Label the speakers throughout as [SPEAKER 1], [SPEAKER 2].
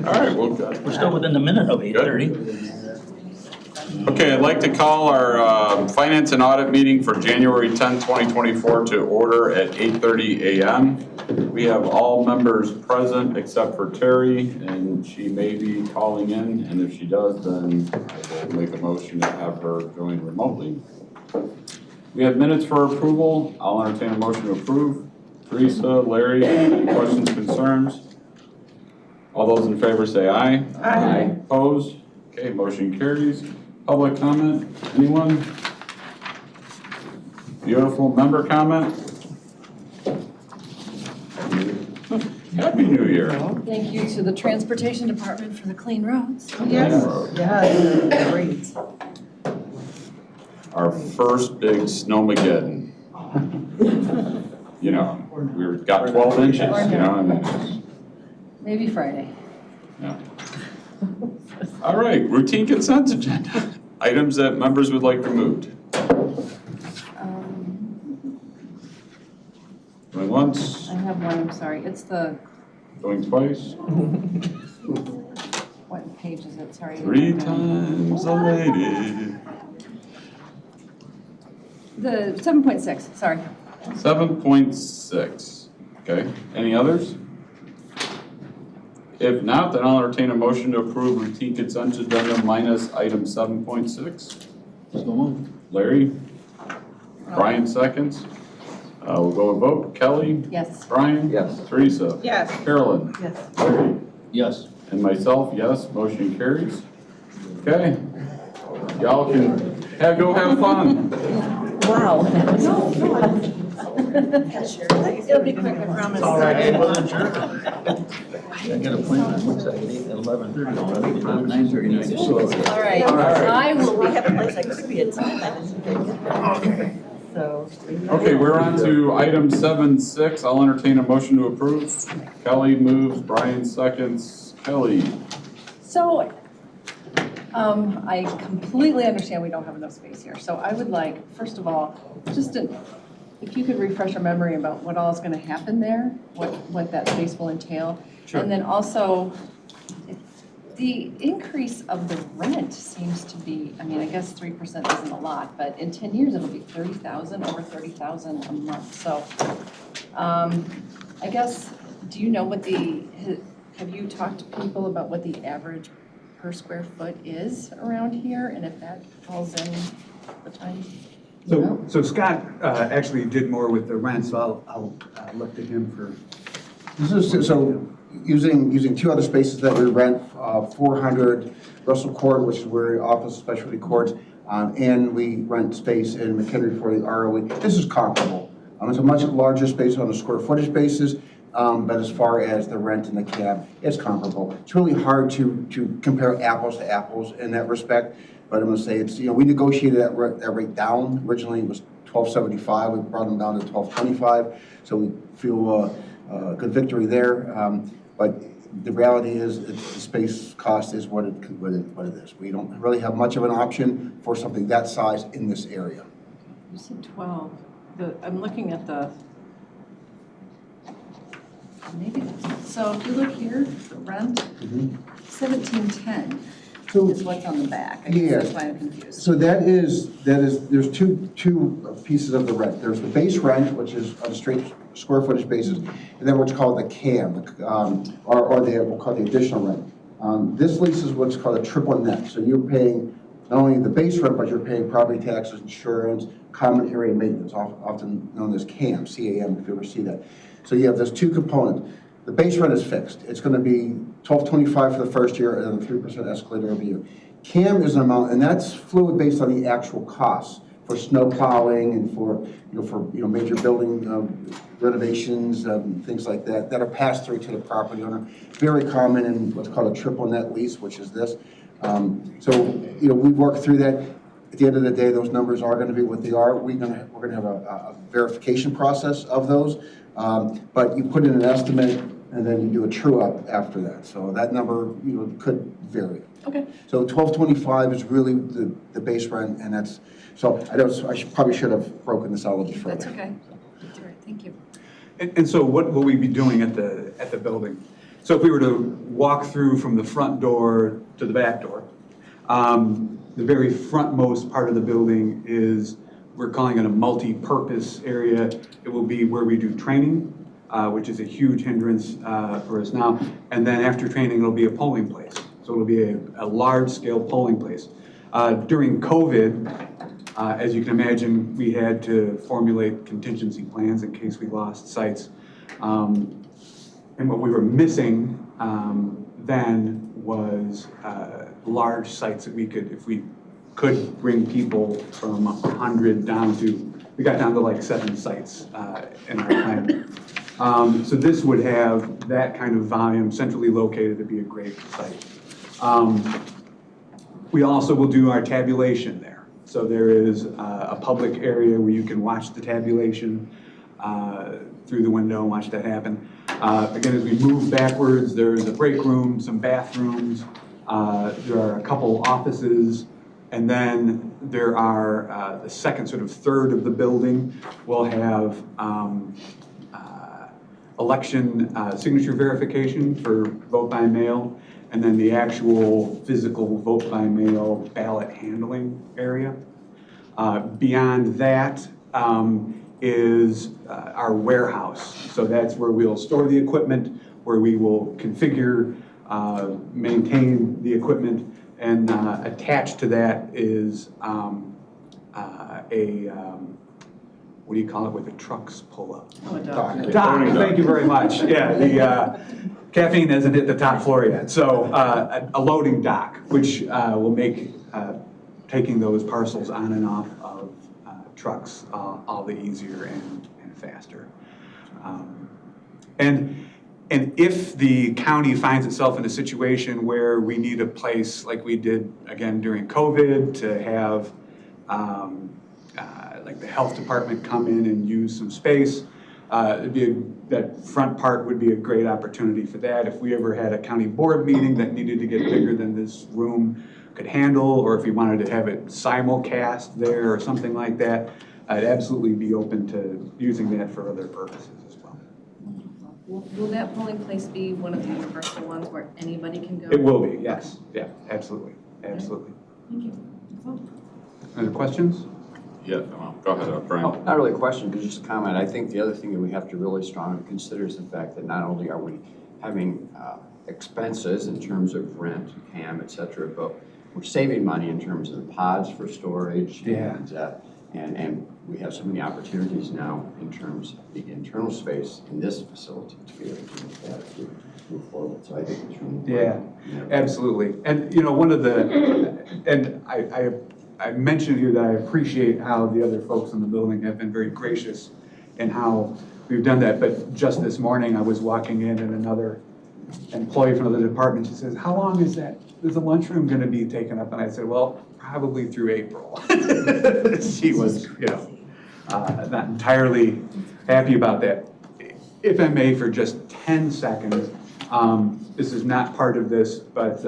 [SPEAKER 1] All right, well, good.
[SPEAKER 2] We're still within the minute of 8:30.
[SPEAKER 1] Okay, I'd like to call our Finance and Audit meeting for January 10, 2024 to order at 8:30 a.m. We have all members present except for Terry, and she may be calling in, and if she does, then I will make a motion to have her join remotely. We have minutes for approval. I'll entertain a motion to approve. Teresa, Larry, any questions, concerns? All those in favor say aye.
[SPEAKER 3] Aye.
[SPEAKER 1] Opposed? Okay, motion carries. Public comment, anyone? Beautiful member comment? Happy New Year.
[SPEAKER 4] Thank you to the Transportation Department for the clean roads.
[SPEAKER 3] Yes, yeah, great.
[SPEAKER 1] Our first big snowmageddon. You know, we've got 12 inches, you know, and
[SPEAKER 4] Maybe Friday.
[SPEAKER 1] yeah. All right, routine consent agenda. Items that members would like removed. Going once,
[SPEAKER 4] I have one, I'm sorry. It's the,
[SPEAKER 1] going twice,
[SPEAKER 4] what page is it? Sorry.
[SPEAKER 1] 3 times a lady.
[SPEAKER 4] The 7.6, sorry.
[SPEAKER 1] 7.6, okay. Any others? If not, then I'll entertain a motion to approve routine consent agenda minus item 7.6.
[SPEAKER 2] So moved.
[SPEAKER 1] Larry? Brian seconds. We'll go and vote. Kelly?
[SPEAKER 4] Yes.
[SPEAKER 1] Brian?
[SPEAKER 2] Yes.
[SPEAKER 1] Teresa?
[SPEAKER 3] Yes.
[SPEAKER 1] Carolyn?
[SPEAKER 3] Yes.
[SPEAKER 1] Larry?
[SPEAKER 2] Yes.
[SPEAKER 1] And myself, yes. Motion carries. Okay. Y'all can go have fun.
[SPEAKER 3] Wow.
[SPEAKER 4] It'll be quick, I promise.
[SPEAKER 2] All right, I got a appointment, looks like 11:30 already, 9:30.
[SPEAKER 4] All right, I will
[SPEAKER 3] We
[SPEAKER 4] be.
[SPEAKER 3] have a place that could be at time, I didn't think it. So.
[SPEAKER 1] Okay, we're on to item 7.6. I'll entertain a motion to approve. Kelly moves, Brian seconds. Kelly?
[SPEAKER 4] So, I completely understand we don't have enough space here. So I would like, first of all, if you could refresh our memory about what all is going to happen there, what that space will entail.
[SPEAKER 1] Sure.
[SPEAKER 4] And then also, the increase of the rent seems to be, I mean, I guess 3% isn't a lot, but in 10 years, it'll be $30,000, over $30,000 a month. So I guess, do you know have you talked to people about what the average per square foot is around here? And if that falls in the time?
[SPEAKER 5] So Scott actually did more with the rent, so I'll look to him for.
[SPEAKER 6] So using 2 other spaces that we rent, 400 Russell Court, which is where office specialty courts, and we rent space in McHenry for the ROE. This is comparable. It's a much larger space on a square footage basis, but as far as the rent and the cab, it's comparable. It's really hard to compare apples to apples in that respect, but I'm going to say it's, we negotiated that rate down. Originally it was $12.75. We brought them down to $12.25, so we feel a good victory there. But the reality is the space cost is what it is. We don't really have much of an option for something that size in this area.
[SPEAKER 4] You said 12. I'm looking at the, maybe, so if you look here, the rent, 1710 is what's on the back. I guess that's why I'm confused.
[SPEAKER 6] So there's two pieces of the rent. There's the base rent, which is on a straight square footage basis, and then what's called the CAM, or we'll call the additional rent. This lease is what's called a triple net. So you're paying not only the base rent, but you're paying property taxes, insurance, common area maintenance, often known as CAM, C-A-M, if you ever see that. So you have those 2 components. The base rent is fixed. It's going to be $12.25 for the first year and then a 3% escalator every year. CAM is an amount, and that's fluid based on the actual costs for snow plowing and for major building renovations, things like that are passed through to the property owner. Very common in what's called a triple net lease, which is this. We work through that. At the end of the day, those numbers are going to be what they are. We're going to have a verification process of those, but you put in an estimate and then you do a true up after that. So that number could vary.
[SPEAKER 4] Okay.
[SPEAKER 6] So $12.25 is really the base rent, and that's so. I probably should have broken this out a little bit further.
[SPEAKER 4] That's okay. That's all right. Thank you.
[SPEAKER 5] And so what will we be doing at the building? So if we were to walk through from the front door to the back door, the very frontmost part of the building is, we're calling it a multi-purpose area. It will be where we do training, which is a huge hindrance for us now. And then after training, it'll be a polling place. So it'll be a large-scale polling place. During COVID, as you can imagine, we had to formulate contingency plans in case we lost sites. And what we were missing then was large sites that we could, if we could bring people from 100 down to, we got down to like 7 sites in our plan. So this would have that kind of volume, centrally located, to be a great site. We also will do our tabulation there. So there is a public area where you can watch the tabulation through the window and watch that happen. Again, as we move backwards, there's a break room, some bathrooms, there are a couple offices, and then there are the second sort of third of the building will have election signature verification for vote by mail, and then the actual physical vote by mail ballot handling area. Beyond that is our warehouse. So that's where we'll store the equipment, where we will configure, maintain the equipment, and attached to that is what do you call it, where the trucks pull up?
[SPEAKER 4] Oh, a dock.
[SPEAKER 5] Dock, thank you very much. Yeah, the caffeine hasn't hit the top floor yet. So a loading dock, which will make taking those parcels on and off of trucks all the easier and faster. And if the county finds itself in a situation where we need a place like we did again during COVID to have like the health department come in and use some space, that front part would be a great opportunity for that. If we ever had a county board meeting that needed to get bigger than this room could handle, or if we wanted to have it simulcast there or something like that, I'd absolutely be open to using that for other purposes as well.
[SPEAKER 4] Will that polling place be one of the universal ones where anybody can go?
[SPEAKER 5] It will be, yes. Yeah, absolutely. Absolutely.
[SPEAKER 4] Thank you.
[SPEAKER 5] Other questions?
[SPEAKER 1] Yeah, go ahead, Brian.
[SPEAKER 2] Oh, not really a question, but just a comment. I think the other thing that we have to really strongly consider is the fact that not only are we having expenses in terms of rent, CAM, et cetera, but we're saving money in terms of the pods for storage.
[SPEAKER 5] Yeah.
[SPEAKER 2] And we have so many opportunities now in terms of the internal space in this facility to be able to move that to move forward. So I think it's really important.
[SPEAKER 5] Yeah, absolutely. And you know, one of the, and I mentioned here that I appreciate how the other folks in the building have been very gracious in how we've done that. But just this morning, I was walking in and another employee from another department, she says, how long is the lunchroom going to be taken up? And I said, well, probably through April. She was, you know, not entirely happy about that. If I may, for just 10 seconds, this is not part of this, but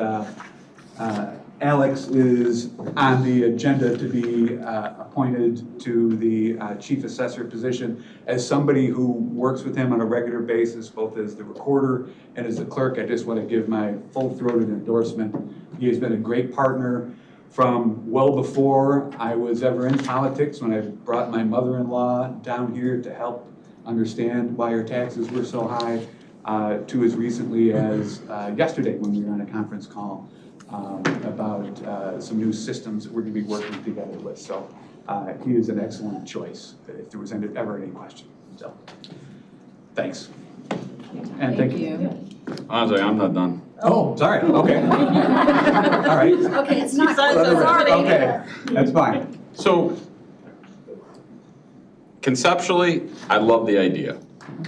[SPEAKER 5] Alex is on the agenda to be appointed to the chief assessor position. As somebody who works with him on a regular basis, both as the recorder and as the clerk, I just want to give my full-throated endorsement. He has been a great partner from well before I was ever in politics, when I brought my mother-in-law down here to help understand why her taxes were so high, to as recently as yesterday when we were on a conference call about some new systems that we're going to be working together with. So he is an excellent choice if there was ever any question. So thanks. And thank you.
[SPEAKER 1] Honestly, I'm not done.
[SPEAKER 5] Oh, sorry. Okay. All right.
[SPEAKER 4] Okay, it's not.
[SPEAKER 5] Okay, that's fine.
[SPEAKER 1] So conceptually, I love the idea.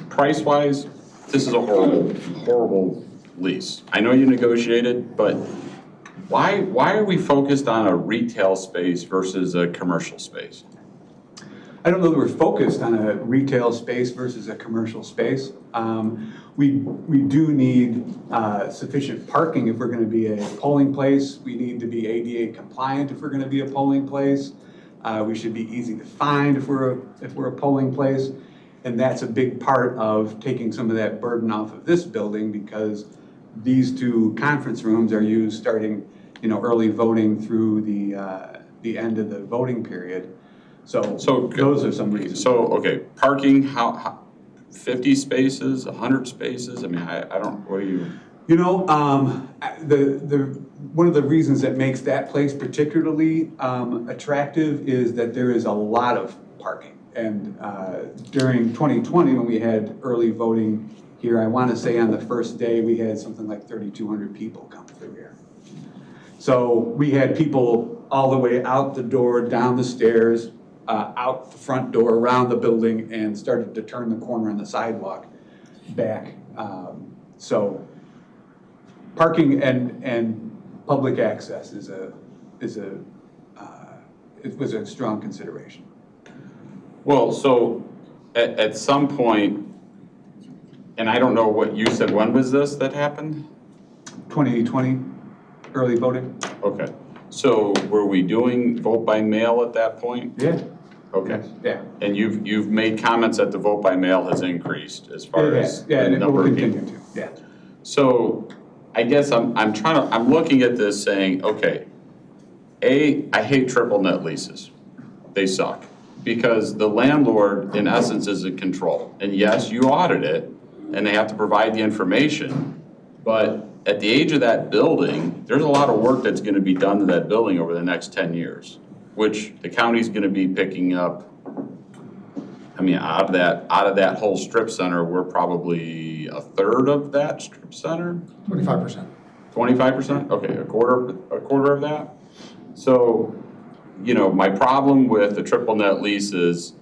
[SPEAKER 1] Price-wise, this is a horrible, horrible lease. I know you negotiated, but why are we focused on a retail space versus a commercial space?
[SPEAKER 5] I don't know that we're focused on a retail space versus a commercial space. We do need sufficient parking if we're going to be a polling place. We need to be ADA compliant if we're going to be a polling place. We should be easy to find if we're a polling place. And that's a big part of taking some of that burden off of this building, because these two conference rooms are used starting, early voting through the end of the voting period. So those are some reasons.
[SPEAKER 1] So, okay, parking, how 50 spaces, 100 spaces? I mean, I don't, what do you?
[SPEAKER 5] One of the reasons that makes that place particularly attractive is that there is a lot of parking. And during 2020, when we had early voting here, I want to say on the first day, we had something like 3,200 people come through here. So we had people all the way out the door, down the stairs, out the front door, around the building, and started to turn the corner on the sidewalk back. So parking and public access it was a strong consideration.
[SPEAKER 1] Well, so at some point, and I don't know what you said, when was this that happened?
[SPEAKER 5] 2020, early voting?
[SPEAKER 1] Okay, so were we doing vote by mail at that point?
[SPEAKER 5] Yeah.
[SPEAKER 1] Okay.
[SPEAKER 5] Yeah.
[SPEAKER 1] And you've made comments that the vote by mail has increased as far as
[SPEAKER 5] Yeah, and
[SPEAKER 1] the
[SPEAKER 5] it will
[SPEAKER 1] number of
[SPEAKER 5] continue
[SPEAKER 1] people.
[SPEAKER 5] to, yeah.
[SPEAKER 1] So I guess I'm looking at this saying, okay, I hate triple net leases. They suck. Because the landlord, in essence, is in control. And yes, you audit it, and they have to provide the information, but at the age of that building, there's a lot of work that's gonna be done to that building over the next 10 years, which the county's gonna be picking up. I mean, out of that whole strip center, we're probably a third of that strip center?
[SPEAKER 6] 25%.
[SPEAKER 1] 25%? Okay, a quarter of that? So, my problem with the triple net lease is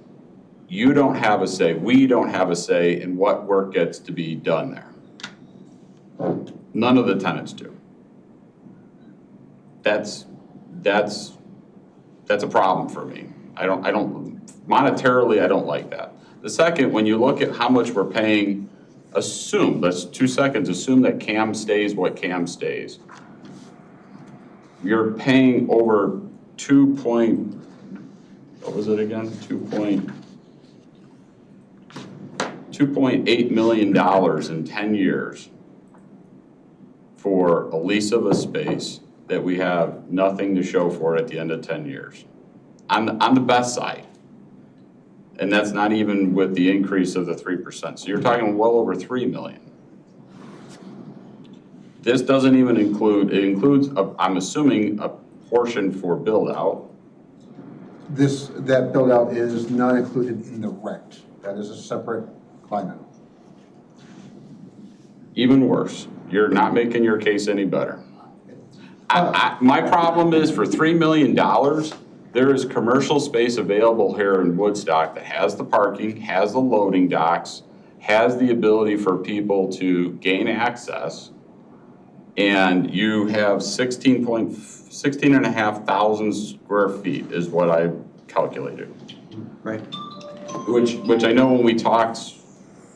[SPEAKER 1] you don't have a say, we don't have a say in what work gets to be done there. None of the tenants do. That's a problem for me. Monetarily, I don't like that. The second, when you look at how much we're paying, let's 2 seconds, assume that CAM stays what CAM stays. You're paying over what was it again? $2.8 million in 10 years for a lease of a space that we have nothing to show for it at the end of 10 years. On the best side. And that's not even with the increase of the 3%. So you're talking well over $3 million. This doesn't even include, it includes, I'm assuming, a portion for build out.
[SPEAKER 6] That build out is not included in the rent. That is a separate line item.
[SPEAKER 1] Even worse, you're not making your case any better. My problem is for $3 million, there is commercial space available here in Woodstock that has the parking, has the loading docks, has the ability for people to gain access, and you have 16,500 square feet is what I calculated.
[SPEAKER 5] Right.
[SPEAKER 1] Which I know when we talked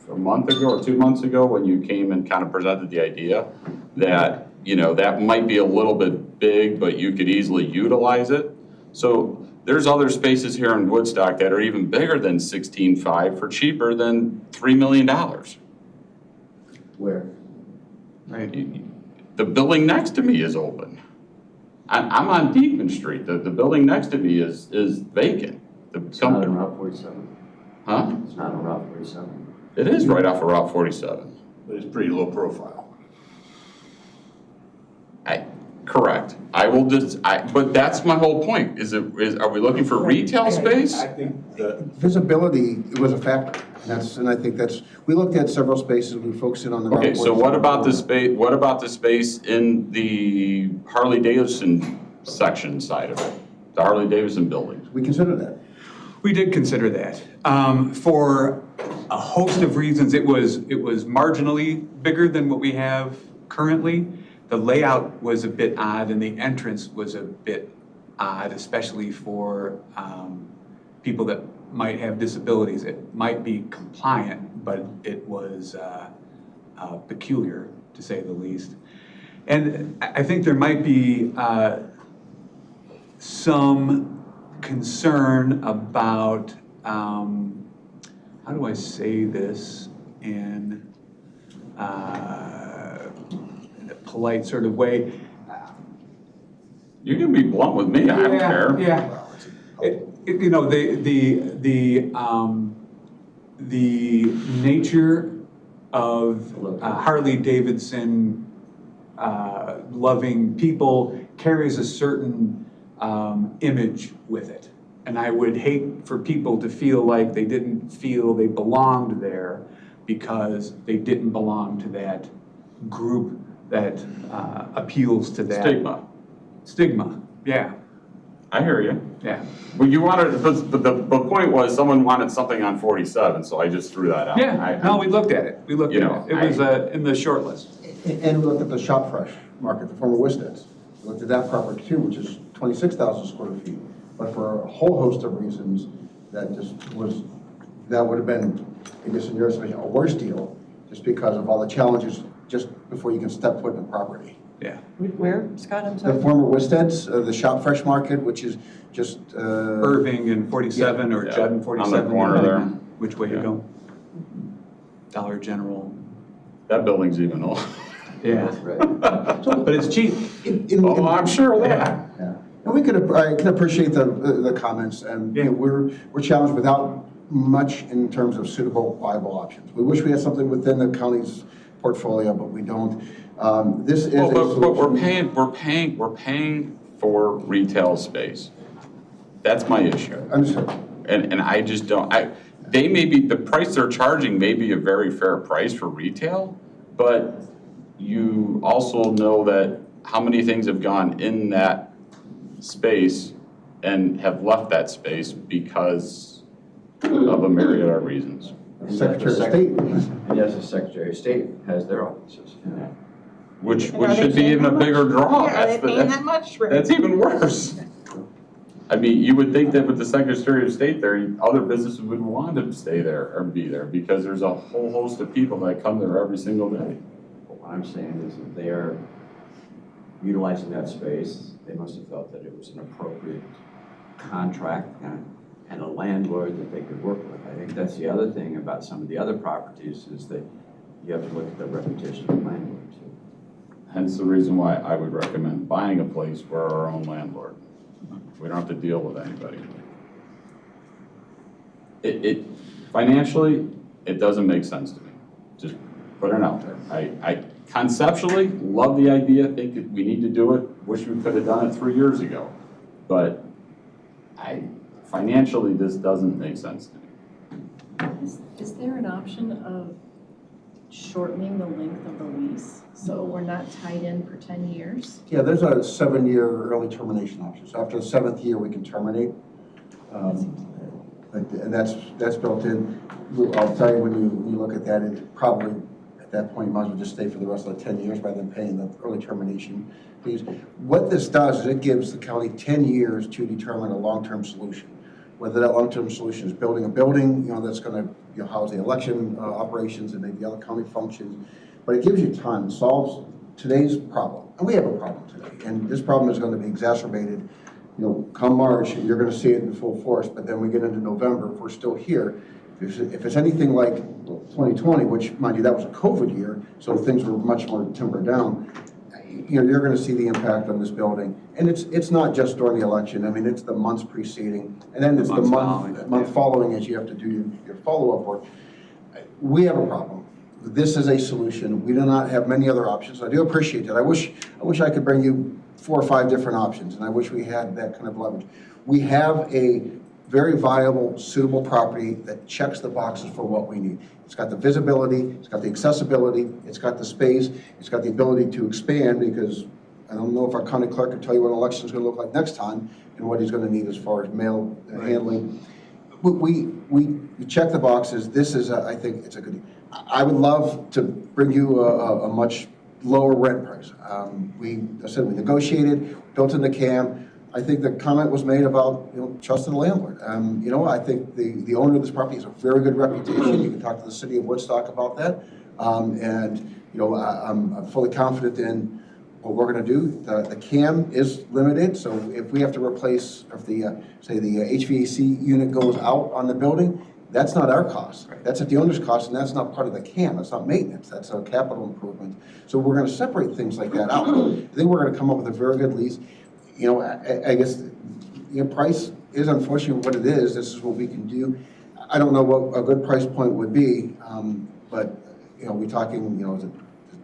[SPEAKER 1] a month ago or 2 months ago, when you came and kind of presented the idea that, that might be a little bit big, but you could easily utilize it. So there's other spaces here in Woodstock that are even bigger than 16.5 for cheaper than $3 million.
[SPEAKER 2] Where?
[SPEAKER 5] Right.
[SPEAKER 1] The building next to me is open. I'm on Beekman Street. The building next to me is vacant.
[SPEAKER 2] It's not on Route 47.
[SPEAKER 1] Huh?
[SPEAKER 2] It's not on Route 47.
[SPEAKER 1] It is right off of Route 47.
[SPEAKER 7] But it's pretty low profile.
[SPEAKER 1] Correct. But that's my whole point. Are we looking for retail space?
[SPEAKER 7] I think the
[SPEAKER 6] Visibility was a factor. And I think we looked at several spaces, we focused in on the.
[SPEAKER 1] Okay, so what about the space in the Harley Davidson section side of it? The Harley Davidson building?
[SPEAKER 6] We considered that.
[SPEAKER 5] We did consider that. For a host of reasons, it was marginally bigger than what we have currently. The layout was a bit odd and the entrance was a bit odd, especially for people that might have disabilities. It might be compliant, but it was peculiar, to say the least. And I think there might be some concern about, how do I say this in polite sort of way.
[SPEAKER 1] You can be blunt with me, I don't care.
[SPEAKER 5] Yeah. You know, the nature of Harley Davidson loving people carries a certain image with it. And I would hate for people to feel like they didn't feel they belonged there because they didn't belong to that group that appeals to that. Stigma, yeah.
[SPEAKER 1] I hear you.
[SPEAKER 5] Yeah.
[SPEAKER 1] Well, you wanted, but the point was someone wanted something on 47, so I just threw that out.
[SPEAKER 5] Yeah, no, we looked at it. We looked
[SPEAKER 1] You
[SPEAKER 5] at
[SPEAKER 1] know,
[SPEAKER 5] it. It was in the short list.
[SPEAKER 6] And we looked at the Shop Fresh market, the former Wisted's. We looked at that property too, which is 26,000 square feet. But for a whole host of reasons, that would have been, I guess in your estimation, a worse deal, just because of all the challenges just before you can step foot in the property.
[SPEAKER 5] Yeah.
[SPEAKER 3] Where, Scott, I'm
[SPEAKER 6] The
[SPEAKER 3] sorry?
[SPEAKER 6] former Wisted's, the Shop Fresh market, which is just.
[SPEAKER 5] Irving and 47 or
[SPEAKER 1] Yeah.
[SPEAKER 5] Judd and 47.
[SPEAKER 1] On the corner
[SPEAKER 5] depending
[SPEAKER 1] there.
[SPEAKER 5] on Which way you
[SPEAKER 1] Yeah.
[SPEAKER 5] go. Dollar General.
[SPEAKER 1] That building's even old.
[SPEAKER 5] Yeah. But it's cheap.
[SPEAKER 1] Oh, I'm sure of that.
[SPEAKER 6] Yeah. And I can appreciate the comments, and you know, we're challenged without much in terms of suitable, viable options. We wish we had something within the county's portfolio, but we don't. This is a
[SPEAKER 1] Well, but
[SPEAKER 6] solution.
[SPEAKER 1] we're paying for retail space. That's my issue.
[SPEAKER 6] Understood.
[SPEAKER 1] And I just don't, they may be, the price they're charging may be a very fair price for retail, but you also know that how many things have gone in that space and have left that space because of a myriad of reasons.
[SPEAKER 6] Secretary of State.
[SPEAKER 2] And yes, the Secretary of State has their offices.
[SPEAKER 1] Which
[SPEAKER 3] And are they
[SPEAKER 1] should be
[SPEAKER 3] paying
[SPEAKER 1] even a
[SPEAKER 3] that
[SPEAKER 1] bigger draw.
[SPEAKER 3] Yeah, are they
[SPEAKER 1] That's the-
[SPEAKER 3] paying that much for it?
[SPEAKER 1] That's even worse. I mean, you would think that with the Secretary of State there, other businesses would want to stay there or be there because there's a whole host of people that come there every single day.
[SPEAKER 2] But what I'm saying is that they are utilizing that space. They must have felt that it was an appropriate contract and a landlord that they could work with. I think that's the other thing about some of the other properties is that you have to look at the reputation of the landlord too.
[SPEAKER 1] Hence the reason why I would recommend buying a place where our own landlord. We don't have to deal with anybody. It financially, it doesn't make sense to me. Just putting it out there. I conceptually love the idea, think that we need to do it, wish we could have done it 3 years ago. But financially, this doesn't make sense to me.
[SPEAKER 4] Is there an option of shortening the length of the lease, so we're not tied in for 10 years?
[SPEAKER 6] Yeah, there's a 7-year early termination option. So after the 7th year, we can terminate. And that's built in. I'll tell you, when you look at that, it probably, at that point, you might as well just stay for the rest of the 10 years rather than paying the early termination fees. What this does is it gives the county 10 years to determine a long-term solution. Whether that long-term solution is building a building, that's going to house the election operations and maybe other county functions. But it gives you time. It solves today's problem. And we have a problem today. And this problem is going to be exacerbated. Come March, you're going to see it in full force. But then we get into November, if we're still here. If it's anything like 2020, which, mind you, that was a COVID year, so things were much more tempered down, you're going to see the impact on this building. And it's not just during the election. I mean, it's the months preceding, and then it's the month following as you have to do your follow-up work. We have a problem. This is a solution. We do not have many other options. I do appreciate that. I wish I could bring you 4 or 5 different options, and I wish we had that kind of leverage. We have a very viable, suitable property that checks the boxes for what we need. It's got the visibility, it's got the accessibility, it's got the space, it's got the ability to expand, because I don't know if our county clerk can tell you what an election is going to look like next time and what he's going to need as far as mail handling. We check the boxes. This is, I think it's a good. I would love to bring you a much lower rent price. We negotiated, built in the CAM. I think the comment was made about, trust in the landlord. I think the owner of this property has a very good reputation. You can talk to the city of Woodstock about that. I'm fully confident in what we're going to do. The CAM is limited, so if we have to replace, if the, say the HVAC unit goes out on the building, That's not our cost. That's at the owner's cost, and that's not part of the CAM. That's not maintenance. That's a capital improvement. So we're going to separate things like that out. I think we're going to come up with a very good lease. You know, I guess, you know, price is unfortunately what it is. This is what we can do. I don't know what a good price point would be, but, you know, we're talking, you know, is it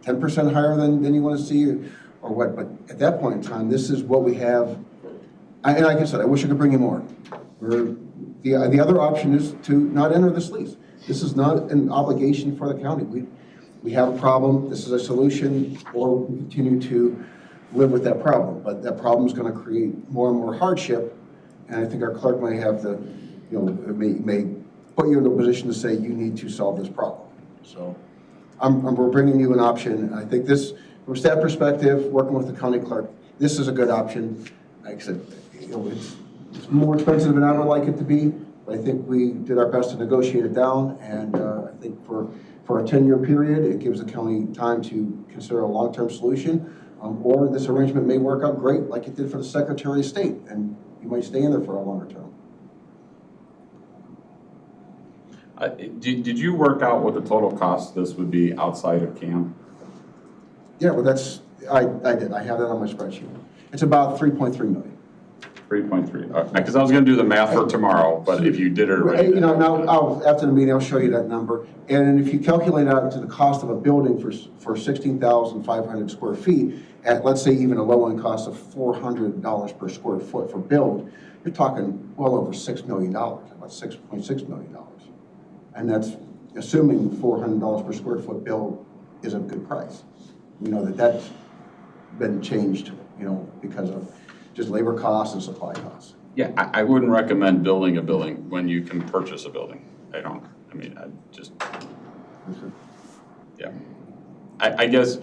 [SPEAKER 6] 10% higher than you want to see or what? But at that point in time, this is what we have. And like I said, I wish I could bring you more. The other option is to not enter this lease. This is not an obligation for the county. We have a problem, this is a solution, or we continue to live with that problem. But that problem is going to create more and more hardship, and I think our clerk may have the, you know, may put you in a position to say you need to solve this problem. So we're bringing you an option. I think this, from a staff perspective, working with the county clerk, this is a good option. Like I said, you know, it's more expensive than I would like it to be, but I think we did our best to negotiate it down, and I think for a 10-year period, it gives the county time to consider a long-term solution, or this arrangement may work out great like it did for the Secretary of State, and you might stay in there for a longer term.
[SPEAKER 1] Did you work out what the total cost this would be outside of CAM?
[SPEAKER 6] Yeah, well, I did. I have that on my spreadsheet. It's about 3.3 million.
[SPEAKER 1] 3.3, because I was going to do the math for tomorrow, but if you did it already.
[SPEAKER 6] You know, now, after the meeting, I'll show you that number. And if you calculate out to the cost of a building for 16,500 square feet, at, let's say, even a low-end cost of $400 per square foot for build, you're talking well over $6 million, about $6.6 million. And that's assuming $400 per square foot build is a good price. We know that that's been changed, you know, because of just labor costs and supply costs.
[SPEAKER 1] Yeah, I wouldn't recommend building a building when you can purchase a building. I just, yeah. I guess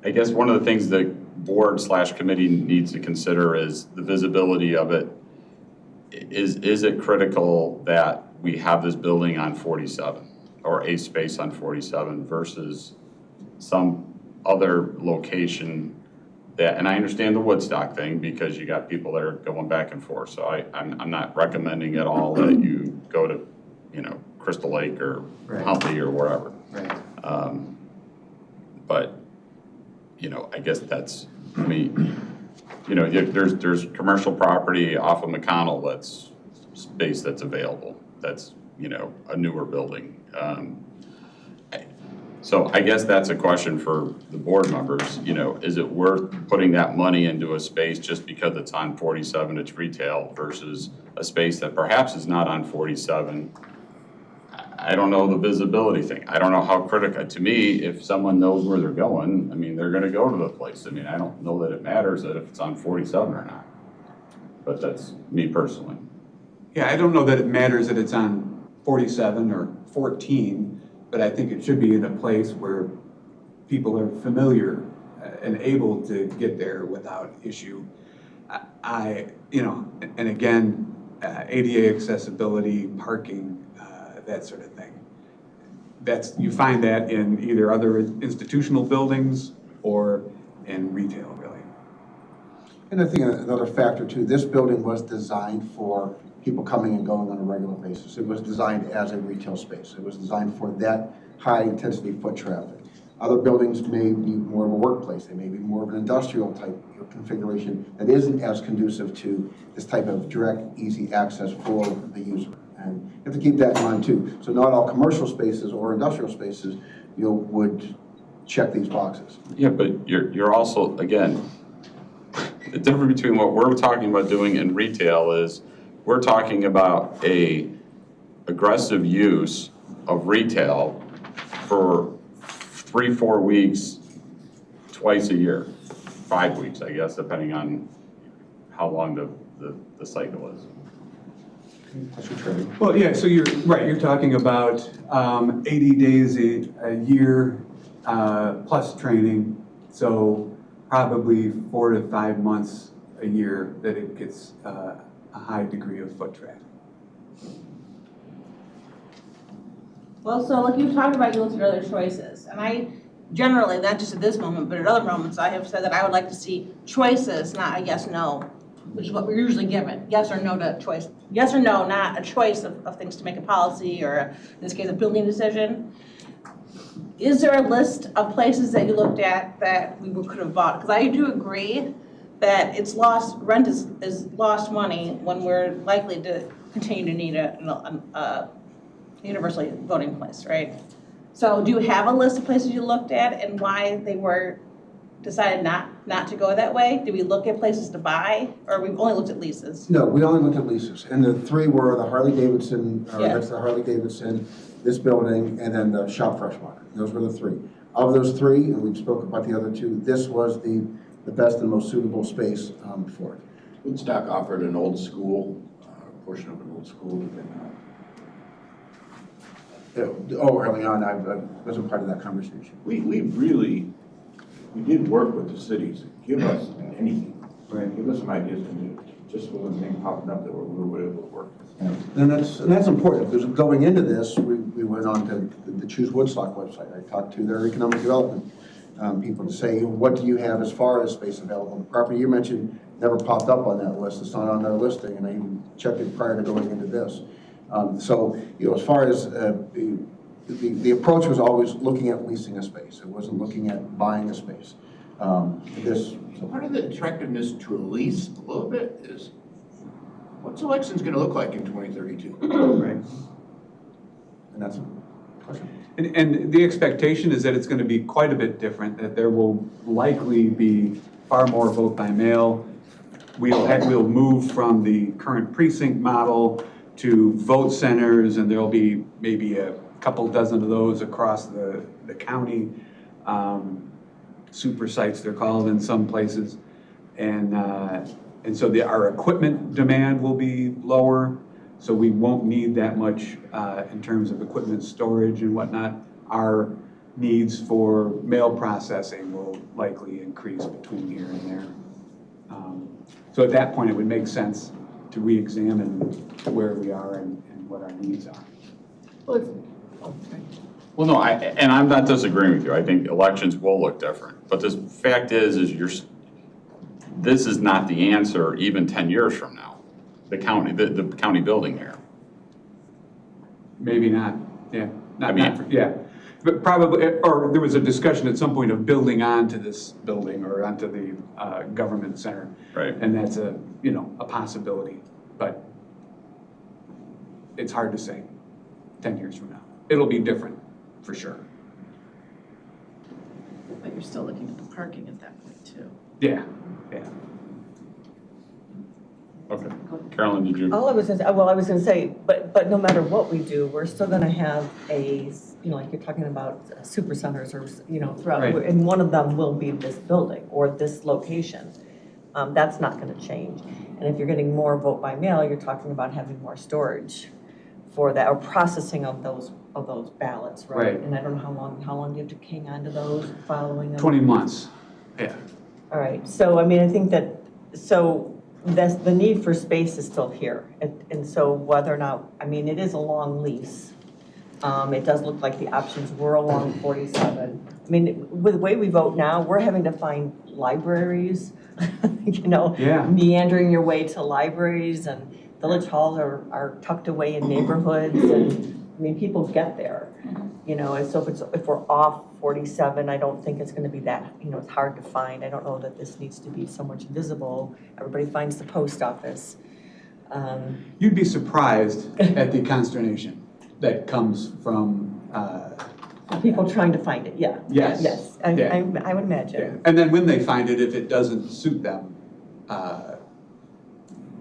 [SPEAKER 1] one of the things the board/committee needs to consider is the visibility of it. Is it critical that we have this building on 47 or a space on 47 versus some other location that, and I understand the Woodstock thing because you got people that are going back and forth. So I'm not recommending at all that you go to, you know, Crystal Lake or Huntley or wherever.
[SPEAKER 6] Right.
[SPEAKER 1] But, you know, I guess that's, I mean, you know, there's commercial property off of McConnell that's space that's available. That's, you know, a newer building. So I guess that's a question for the board members. You know, is it worth putting that money into a space just because it's on 47, it's retail, versus a space that perhaps is not on 47? I don't know the visibility thing. I don't know how critical, to me, if someone knows where they're going, I mean, they're gonna go to the place. I mean, I don't know that it matters that if it's on 47 or not, but that's me personally.
[SPEAKER 5] Yeah, I don't know that it matters that it's on 47 or 14, but I think it should be in a place where people are familiar and able to get there without issue. You know, and again, ADA accessibility, parking, that sort of thing. You find that in either other institutional buildings or in retail, really.
[SPEAKER 6] And I think another factor too, this building was designed for people coming and going on a regular basis. It was designed as a retail space. It was designed for that high intensity foot traffic. Other buildings may be more of a workplace. They may be more of an industrial type configuration that isn't as conducive to this type of direct, easy access for the user. And you have to keep that in mind too. So not all commercial spaces or industrial spaces, you know, would check these boxes.
[SPEAKER 1] Yeah, but you're also, again, the difference between what we're talking about doing in retail is we're talking about a aggressive use of retail for 3-4 weeks, twice a year, 5 weeks, I guess, depending on how long the cycle is.
[SPEAKER 5] Well, yeah, so you're right, you're talking about 80 days a year plus training, so probably 4 to 5 months a year that it gets a high degree of foot traffic.
[SPEAKER 3] Well, so like you've talked about, you looked at other choices, and I generally, not just at this moment, but at other moments, I have said that I would like to see choices, not a yes, no which is what we're usually given, yes or no to choice. Yes or no, not a choice of things to make a policy or, in this case, a building decision. Is there a list of places that you looked at that we could have bought? Because I do agree that rent is lost money when we're likely to continue to need a universally voting place, right? So do you have a list of places you looked at and why they were decided not to go that way? Did we look at places to buy, or we've only looked at leases?
[SPEAKER 6] No, we only looked at leases, and the three were the Harley Davidson,
[SPEAKER 3] Yeah.
[SPEAKER 6] next to the Harley Davidson, this building, and then the Shop Freshwater. Those were the three. Of those three, and we spoke about the other two, this was the best and most suitable space for it.
[SPEAKER 7] Woodstock offered an old school, portion of an old school.
[SPEAKER 6] Early on, I wasn't part of that conversation.
[SPEAKER 7] We did work with the cities, give us anything.
[SPEAKER 5] Right.
[SPEAKER 7] Give us some ideas, and just wasn't anything popping up that we were able to work with.
[SPEAKER 6] And that's important, because going into this, we went on to the Choose Woodstock website. I talked to their economic development people to say, what do you have as far as space available? The property you mentioned never popped up on that list. It's not on their listing, and I even checked it prior to going into this. So, as far as the approach was always looking at leasing a space. It wasn't looking at buying a space.
[SPEAKER 7] So part of the attractiveness to a lease, a little bit, is what's elections gonna look like in 2032?
[SPEAKER 5] Right.
[SPEAKER 6] And that's a question.
[SPEAKER 5] And the expectation is that it's going to be quite a bit different, that there will likely be far more vote by mail. We'll move from the current precinct model to vote centers, and there'll be maybe a couple dozen of those across the county. Super sites, they're called in some places. And so our equipment demand will be lower, so we won't need that much in terms of equipment storage and whatnot. Our needs for mail processing will likely increase between here and there. So at that point, it would make sense to re-examine where we are and what our needs are.
[SPEAKER 1] Well, no, I'm not disagreeing with you. I think elections will look different. But the fact is this is not the answer even 10 years from now, the county building here.
[SPEAKER 5] Maybe not, yeah. Yeah. But probably, or there was a discussion at some point of building onto this building or onto the government center.
[SPEAKER 1] Right.
[SPEAKER 5] And that's a possibility, but it's hard to say 10 years from now. It'll be different, for sure.
[SPEAKER 8] But you're still looking at the parking at that point too.
[SPEAKER 5] Yeah.
[SPEAKER 1] Okay. Carolyn, did you?
[SPEAKER 9] All I was gonna say, but no matter what we do, we're still gonna have like you're talking about super centers or, throughout,
[SPEAKER 5] Right.
[SPEAKER 9] and one of them will be this building or this location. That's not gonna change. And if you're getting more vote by mail, you're talking about having more storage for that, or processing of those ballots, right?
[SPEAKER 5] Right.
[SPEAKER 9] And I don't know how long do you have to hang on to those, following them?
[SPEAKER 5] 20 months, yeah.
[SPEAKER 9] All right, so I think that, the need for space is still here. And so whether or not, it is a long lease. It does look like the options were along 47. With the way we vote now, we're having to find libraries,
[SPEAKER 5] Yeah.
[SPEAKER 9] meandering your way to libraries, and village halls are tucked away in neighborhoods, and people get there. And so if we're off 47, I don't think it's gonna be that, it's hard to find. I don't know that this needs to be so much visible. Everybody finds the post office.
[SPEAKER 5] You'd be surprised at the consternation that comes from
[SPEAKER 9] People trying to find it, yeah.
[SPEAKER 5] Yes.
[SPEAKER 9] Yes,
[SPEAKER 5] Yeah.
[SPEAKER 9] I would imagine.
[SPEAKER 5] And then when they find it, if it doesn't suit them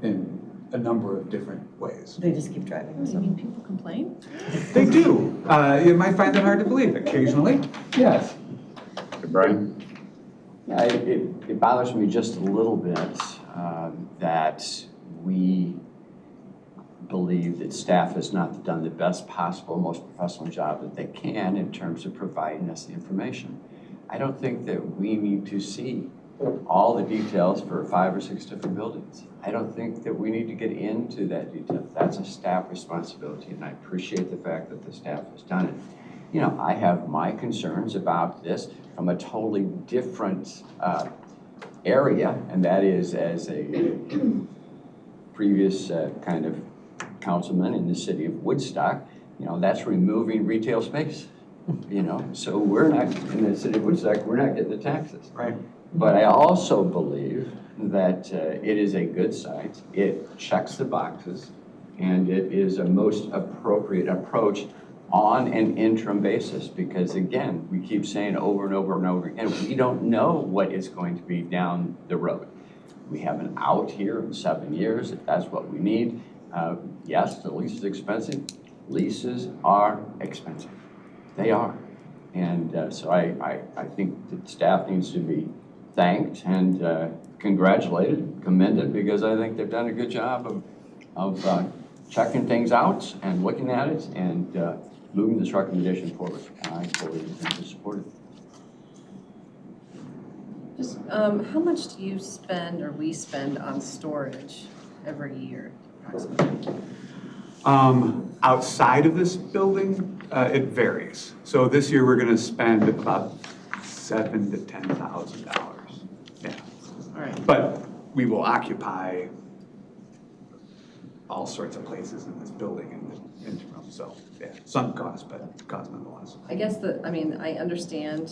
[SPEAKER 5] in a number of different ways.
[SPEAKER 9] They just keep driving.
[SPEAKER 8] You mean people complain?
[SPEAKER 5] They do. You might find that hard to believe occasionally. Yes.
[SPEAKER 1] Okay, Brian?
[SPEAKER 2] Yeah, it bothers me just a little bit that we believe that staff has not done the best possible, most professional job that they can in terms of providing us the information. I don't think that we need to see all the details for 5 or 6 different buildings. I don't think that we need to get into that detail. That's a staff responsibility, and I appreciate the fact that the staff has done it. I have my concerns about this from a totally different area, and that is as a previous kind of councilman in the city of Woodstock, that's removing retail space. So we're not, in the city of Woodstock, we're not getting the taxes.
[SPEAKER 5] Right.
[SPEAKER 2] But I also believe that it is a good site, it checks the boxes, and it is a most appropriate approach on an interim basis, because again, we keep saying over and over and over again, we don't know what is going to be down the road. We have an out here in 7 years, if that's what we need. Yes, the lease is expensive. Leases are expensive. They are. And so I think that staff needs to be thanked and congratulated, commended, because I think they've done a good job of checking things out and looking at it and moving this recommendation forward. I fully intend to support it.
[SPEAKER 4] Just, how much do you spend or we spend on storage every year approximately?
[SPEAKER 5] Outside of this building, it varies. So this year, we're gonna spend about $7,000 to $10,000. Yeah.
[SPEAKER 4] All right.
[SPEAKER 5] But we will occupy all sorts of places in this building in the interim, so, yeah, some cost, but cost nonetheless.
[SPEAKER 4] I guess I understand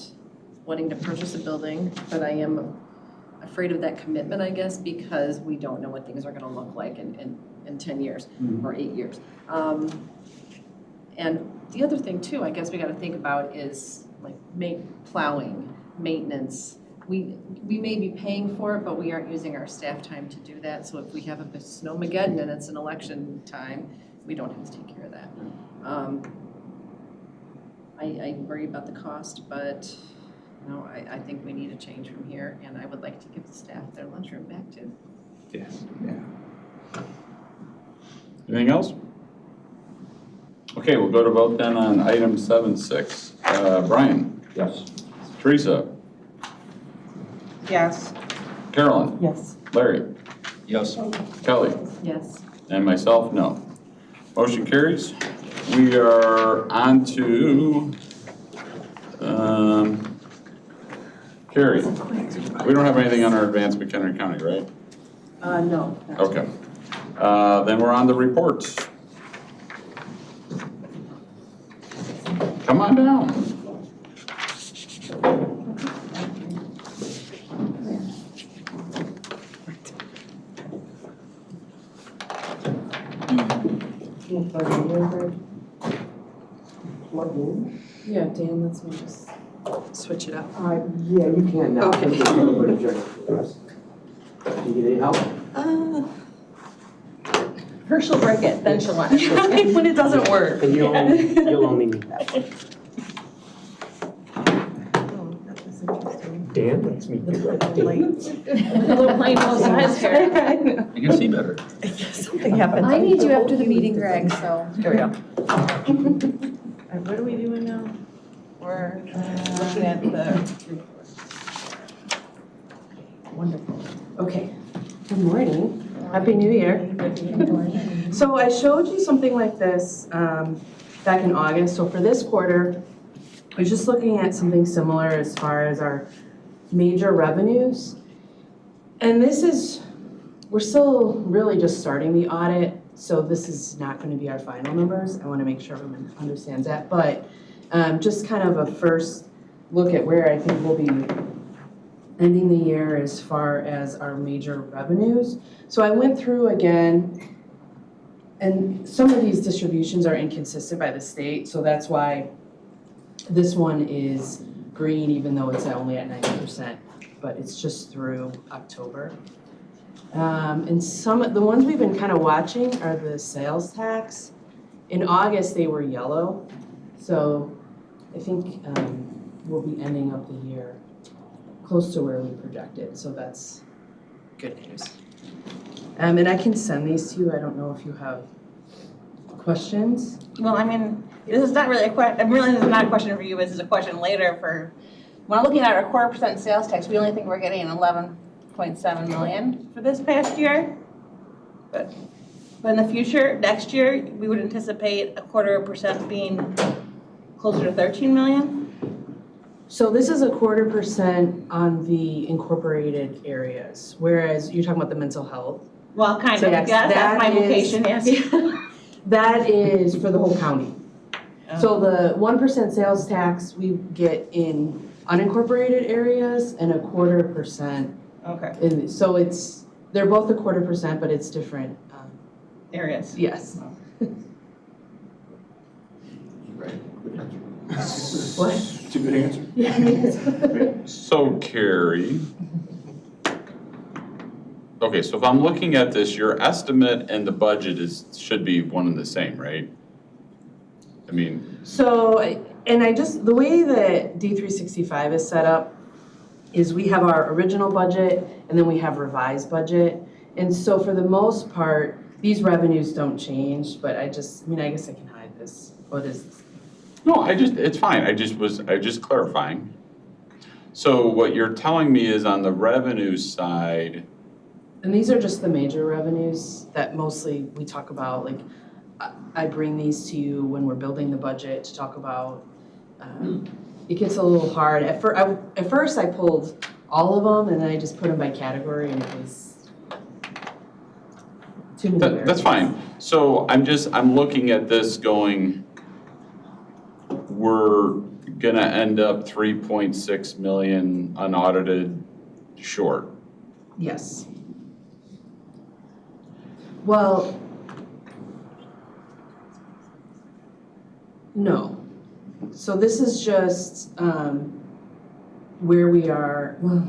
[SPEAKER 4] wanting to purchase a building, but I am afraid of that commitment, I guess, because we don't know what things are gonna look like in 10 years or 8 years. And the other thing too, I guess we gotta think about is like plowing, maintenance. We may be paying for it, but we aren't using our staff time to do that. So if we have a snowmageddon and it's an election time, we don't have to take care of that. I worry about the cost, but I think we need a change from here, and I would like to give the staff their lunchroom back too.
[SPEAKER 5] Yes, yeah.
[SPEAKER 1] Anything else? Okay, we'll go to vote then on item 7.6. Brian?
[SPEAKER 2] Yes.
[SPEAKER 1] Teresa?
[SPEAKER 3] Yes.
[SPEAKER 1] Carolyn?
[SPEAKER 9] Yes.
[SPEAKER 1] Larry?
[SPEAKER 7] Yes.
[SPEAKER 1] Kelly?
[SPEAKER 4] Yes.
[SPEAKER 1] And myself, no. Motion carries. We are on to, Carrie. We don't have anything on our advanced McHenry County, right?
[SPEAKER 3] No.
[SPEAKER 1] Okay. Then we're on the reports. Come on down.
[SPEAKER 10] Yeah, Dan, let's me just switch it up.
[SPEAKER 11] Yeah, you can now.
[SPEAKER 10] Okay.
[SPEAKER 11] Do you need any help?
[SPEAKER 3] First she'll break it, then she'll want it. When it doesn't work.
[SPEAKER 11] And you'll only need that.
[SPEAKER 10] Oh, that was interesting.
[SPEAKER 11] Dan, that's me.
[SPEAKER 10] The light.
[SPEAKER 3] A little plain both sides here.
[SPEAKER 7] You can see better.
[SPEAKER 9] Something happened.
[SPEAKER 4] I need you after the meeting, Greg, so.
[SPEAKER 9] Here we go.
[SPEAKER 10] What are we doing now?
[SPEAKER 3] We're looking at the report.
[SPEAKER 10] Wonderful. Okay. Good morning. Happy New Year. So I showed you something like this back in August. So for this quarter, I was just looking at something similar as far as our major revenues. And we're still really just starting the audit, so this is not going to be our final numbers. I want to make sure everyone understands that. But just kind of a first look at where I think we'll be ending the year as far as our major revenues. So I went through again, and some of these distributions are inconsistent by the state, so that's why this one is green, even though it's only at 90%, but it's just through October. And the ones we've been kind of watching are the sales tax. In August, they were yellow, so I think we'll be ending up the year close to where we projected, so that's good news. And I can send these to you. I don't know if you have questions.
[SPEAKER 3] Well, I mean, this is not really a question, I'm really, this is not a question for you, this is a question later for, when I'm looking at our 0.25% sales tax, we only think we're getting 11.7 million for this past year. But in the future, next year, we would anticipate 0.25% being closer to 13 million.
[SPEAKER 10] So this is 1/4% on the incorporated areas, whereas you're talking about the mental health.
[SPEAKER 3] Well, kind
[SPEAKER 10] So
[SPEAKER 3] of,
[SPEAKER 10] yes,
[SPEAKER 3] yes, that's my
[SPEAKER 10] that is-
[SPEAKER 3] vocation, yes.
[SPEAKER 10] That is for the whole county. So the 1% sales tax we get in unincorporated areas and 1/4%
[SPEAKER 3] Okay,
[SPEAKER 10] in, so they're both 1/4%, but it's different.
[SPEAKER 3] areas.
[SPEAKER 10] Yes.
[SPEAKER 7] Right.
[SPEAKER 10] What?
[SPEAKER 7] It's a good answer.
[SPEAKER 1] So Carrie, okay, so if I'm looking at this, your estimate and the budget should be one and the same, right? I mean,
[SPEAKER 10] So, the way that D365 is set up is we have our original budget and then we have revised budget. And so for the most part, these revenues don't change, but I guess I can hide this. What is this?
[SPEAKER 1] no, it's fine, I just clarifying. So what you're telling me is on the revenue side,
[SPEAKER 10] And these are just the major revenues that mostly we talk about, like, I bring these to you when we're building the budget to talk about. It gets a little hard. At first I pulled all of them and then I just put them by category and it was too many variables.
[SPEAKER 1] that's fine. So I'm looking at this going, we're gonna end up 3.6 million unaudited short.
[SPEAKER 10] Yes. Well, no. So this is just where we are, well,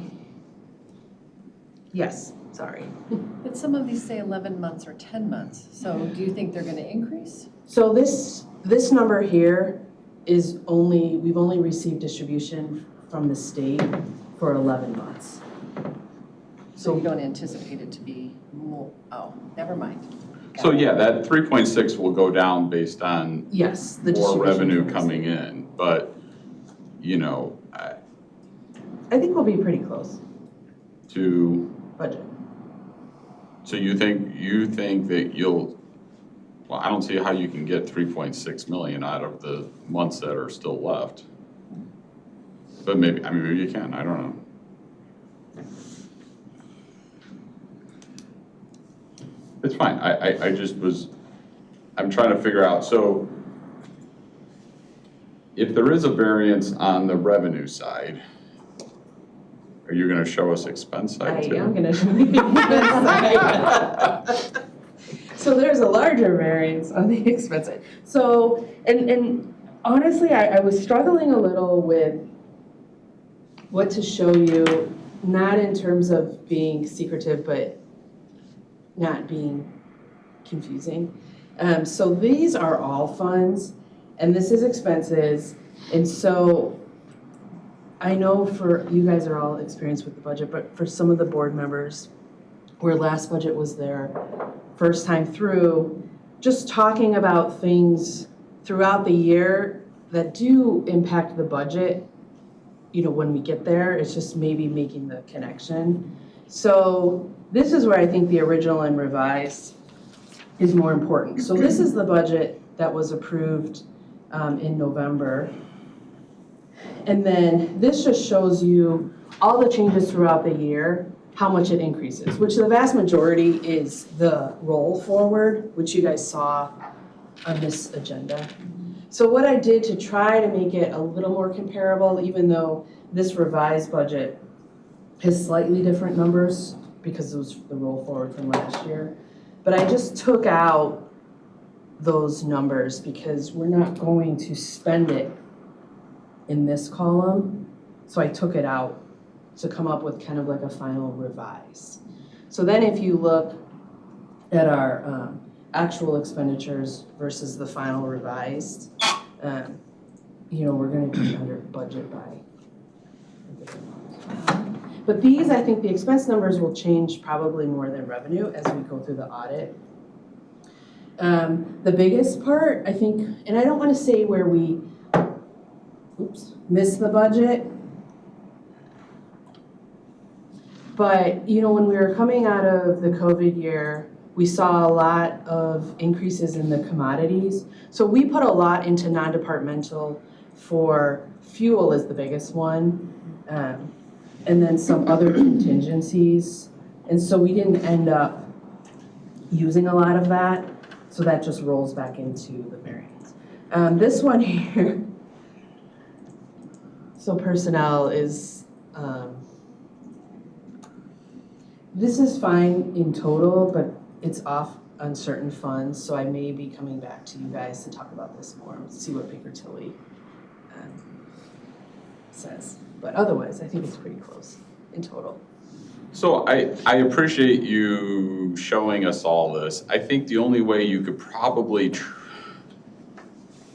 [SPEAKER 10] yes, sorry.
[SPEAKER 4] But some of these say 11 months or 10 months, so do you think they're gonna increase?
[SPEAKER 10] So this number here is we've only received distribution from the state for 11 months.
[SPEAKER 4] So you don't anticipate it to be more, oh, never mind.
[SPEAKER 1] So yeah, that 3.6 will go down based on
[SPEAKER 10] Yes, the
[SPEAKER 1] more
[SPEAKER 10] distribution.
[SPEAKER 1] revenue
[SPEAKER 10] from the
[SPEAKER 1] coming
[SPEAKER 10] state.
[SPEAKER 1] in, but, you know,
[SPEAKER 10] I think we'll be pretty close,
[SPEAKER 1] to,
[SPEAKER 10] budget.
[SPEAKER 1] so you think that you'll, well, I don't see how you can get 3.6 million out of the months that are still left. But maybe you can, I don't know. It's fine, I'm trying to figure out, so if there is a variance on the revenue side, are you gonna show us expense
[SPEAKER 10] I
[SPEAKER 1] side too?
[SPEAKER 10] am gonna show you the expense side. So there's a larger variance on the expense side. So, and honestly, I was struggling a little with what to show you, not in terms of being secretive, but not being confusing. So these are all funds, and this is expenses, and so I know for, you guys are all experienced with the budget, but for some of the board members, where last budget was their first time through, just talking about things throughout the year that do impact the budget, when we get there, it's just maybe making the connection. So this is where I think the original and revised is more important. So this is the budget that was approved in November. And then this just shows you all the changes throughout the year, how much it increases, which the vast majority is the roll forward, which you guys saw on this agenda. So what I did to try to make it a little more comparable, even though this revised budget has slightly different numbers because it was the roll forward from last year, but I just took out those numbers because we're not going to spend it in this column. So I took it out to come up with kind of like a final revise. So then if you look at our actual expenditures versus the final revised, we're gonna be under budget by a different amount. But these, I think the expense numbers will change probably more than revenue as we go through the audit. The biggest part, I think, and I don't wanna say where we, missed the budget, but when we were coming out of the COVID year, we saw a lot of increases in the commodities. So we put a lot into non-departmental for fuel is the biggest one, and then some other contingencies. And so we didn't end up using a lot of that, so that just rolls back into the variance. This one here, so personnel is, this is fine in total, but it's off on certain funds, so I may be coming back to you guys to talk about this more, see what Baker Tilly says. But otherwise, I think it's pretty close in total.
[SPEAKER 1] So I appreciate you showing us all this. I think the only way you could probably,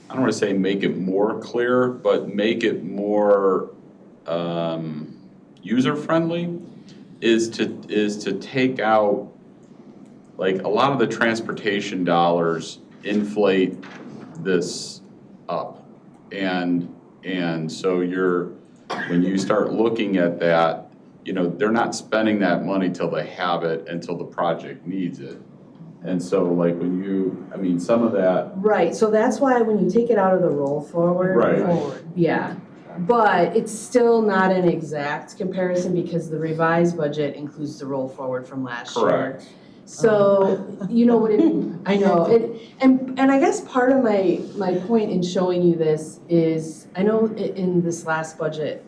[SPEAKER 1] I don't want to say make it more clear, but make it more user-friendly is to take out, like, a lot of the transportation dollars inflate this up. And so when you start looking at that, you know, they're not spending that money till they have it, until the project needs it. And so, like, some of that.
[SPEAKER 10] Right, so that's why when you take it out of the roll forward.
[SPEAKER 1] Right.
[SPEAKER 10] Yeah, but it's still not an exact comparison because the revised budget includes the roll forward from last year.
[SPEAKER 1] Correct.
[SPEAKER 10] So, you know what I know, and I guess part of my point in showing you this is, I know in this last budget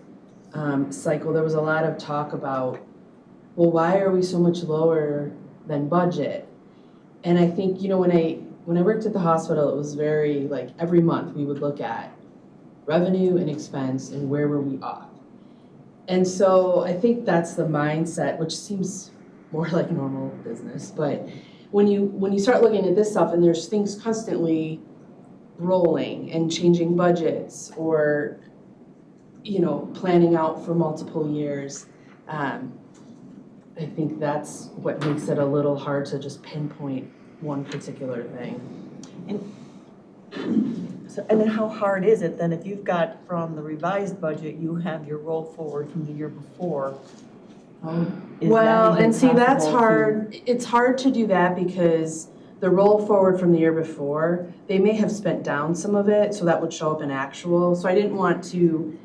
[SPEAKER 10] cycle, there was a lot of talk about, well, why are we so much lower than budget? And I think, you know, when I worked at the hospital, it was very, like, every month we would look at revenue and expense and where were we off. And so I think that's the mindset, which seems more like normal business, but when you start looking at this stuff and there's things constantly rolling and changing budgets or, you know, planning out for multiple years, I think that's what makes it a little hard to just pinpoint one particular thing.
[SPEAKER 9] So, and then how hard is it then if you've got from the revised budget, you have your roll forward from the year before?
[SPEAKER 10] Well, and see, that's hard. It's hard to do that because the roll forward from the year before, they may have spent down some of it, so that would show up in actual. So I didn't want to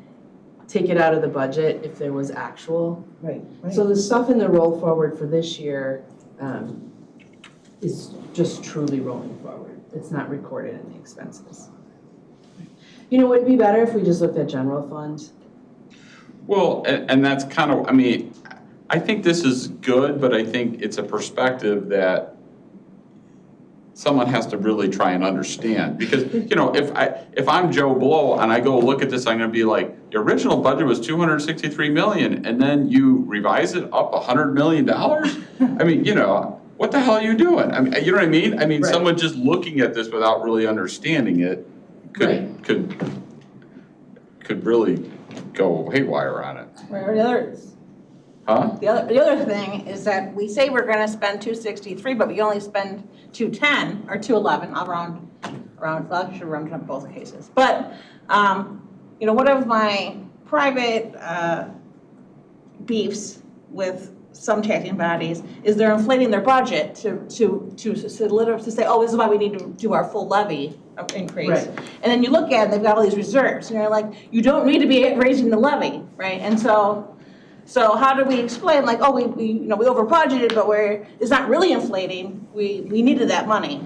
[SPEAKER 10] take it out of the budget if there was actual.
[SPEAKER 9] Right.
[SPEAKER 10] So the stuff in the roll forward for this year is just truly rolling forward. It's not recorded in the expenses. You know, would it be better if we just looked at general fund?
[SPEAKER 1] Well, and that's kind of, I think this is good, but I think it's a perspective that someone has to really try and understand. Because, you know, if I'm Joe Blow and I go look at this, I'm gonna be like, the original budget was 263 million, and then you revise it up $100 million? You know, what the hell are you doing? You know what I mean?
[SPEAKER 10] Right.
[SPEAKER 1] Someone just looking at this without really understanding it could really go haywire on it.
[SPEAKER 3] Or the other,
[SPEAKER 1] Huh?
[SPEAKER 3] the other thing is that we say we're gonna spend 263, but we only spend 210 or 211. I'll round, well, I should round up both cases. But, you know, one of my private beefs with some taxing bodies is they're inflating their budget to say, oh, this is why we need to do our full levy increase.
[SPEAKER 10] Right.
[SPEAKER 3] And then you look at it, they've got all these reserves, and you're like, you don't need to be raising the levy, right? And so how do we explain, like, oh, we you know, we over budgeted, but it's not really inflating, we needed that money.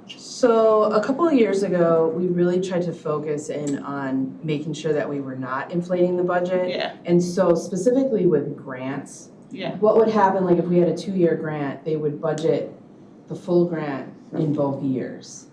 [SPEAKER 10] So a couple of years ago, we really tried to focus in on making sure that we were not inflating the budget.
[SPEAKER 3] Yeah.
[SPEAKER 10] And so specifically with grants,
[SPEAKER 3] Yeah.
[SPEAKER 10] what would happen, like if we had a 2-year grant, they would budget the full grant in both years.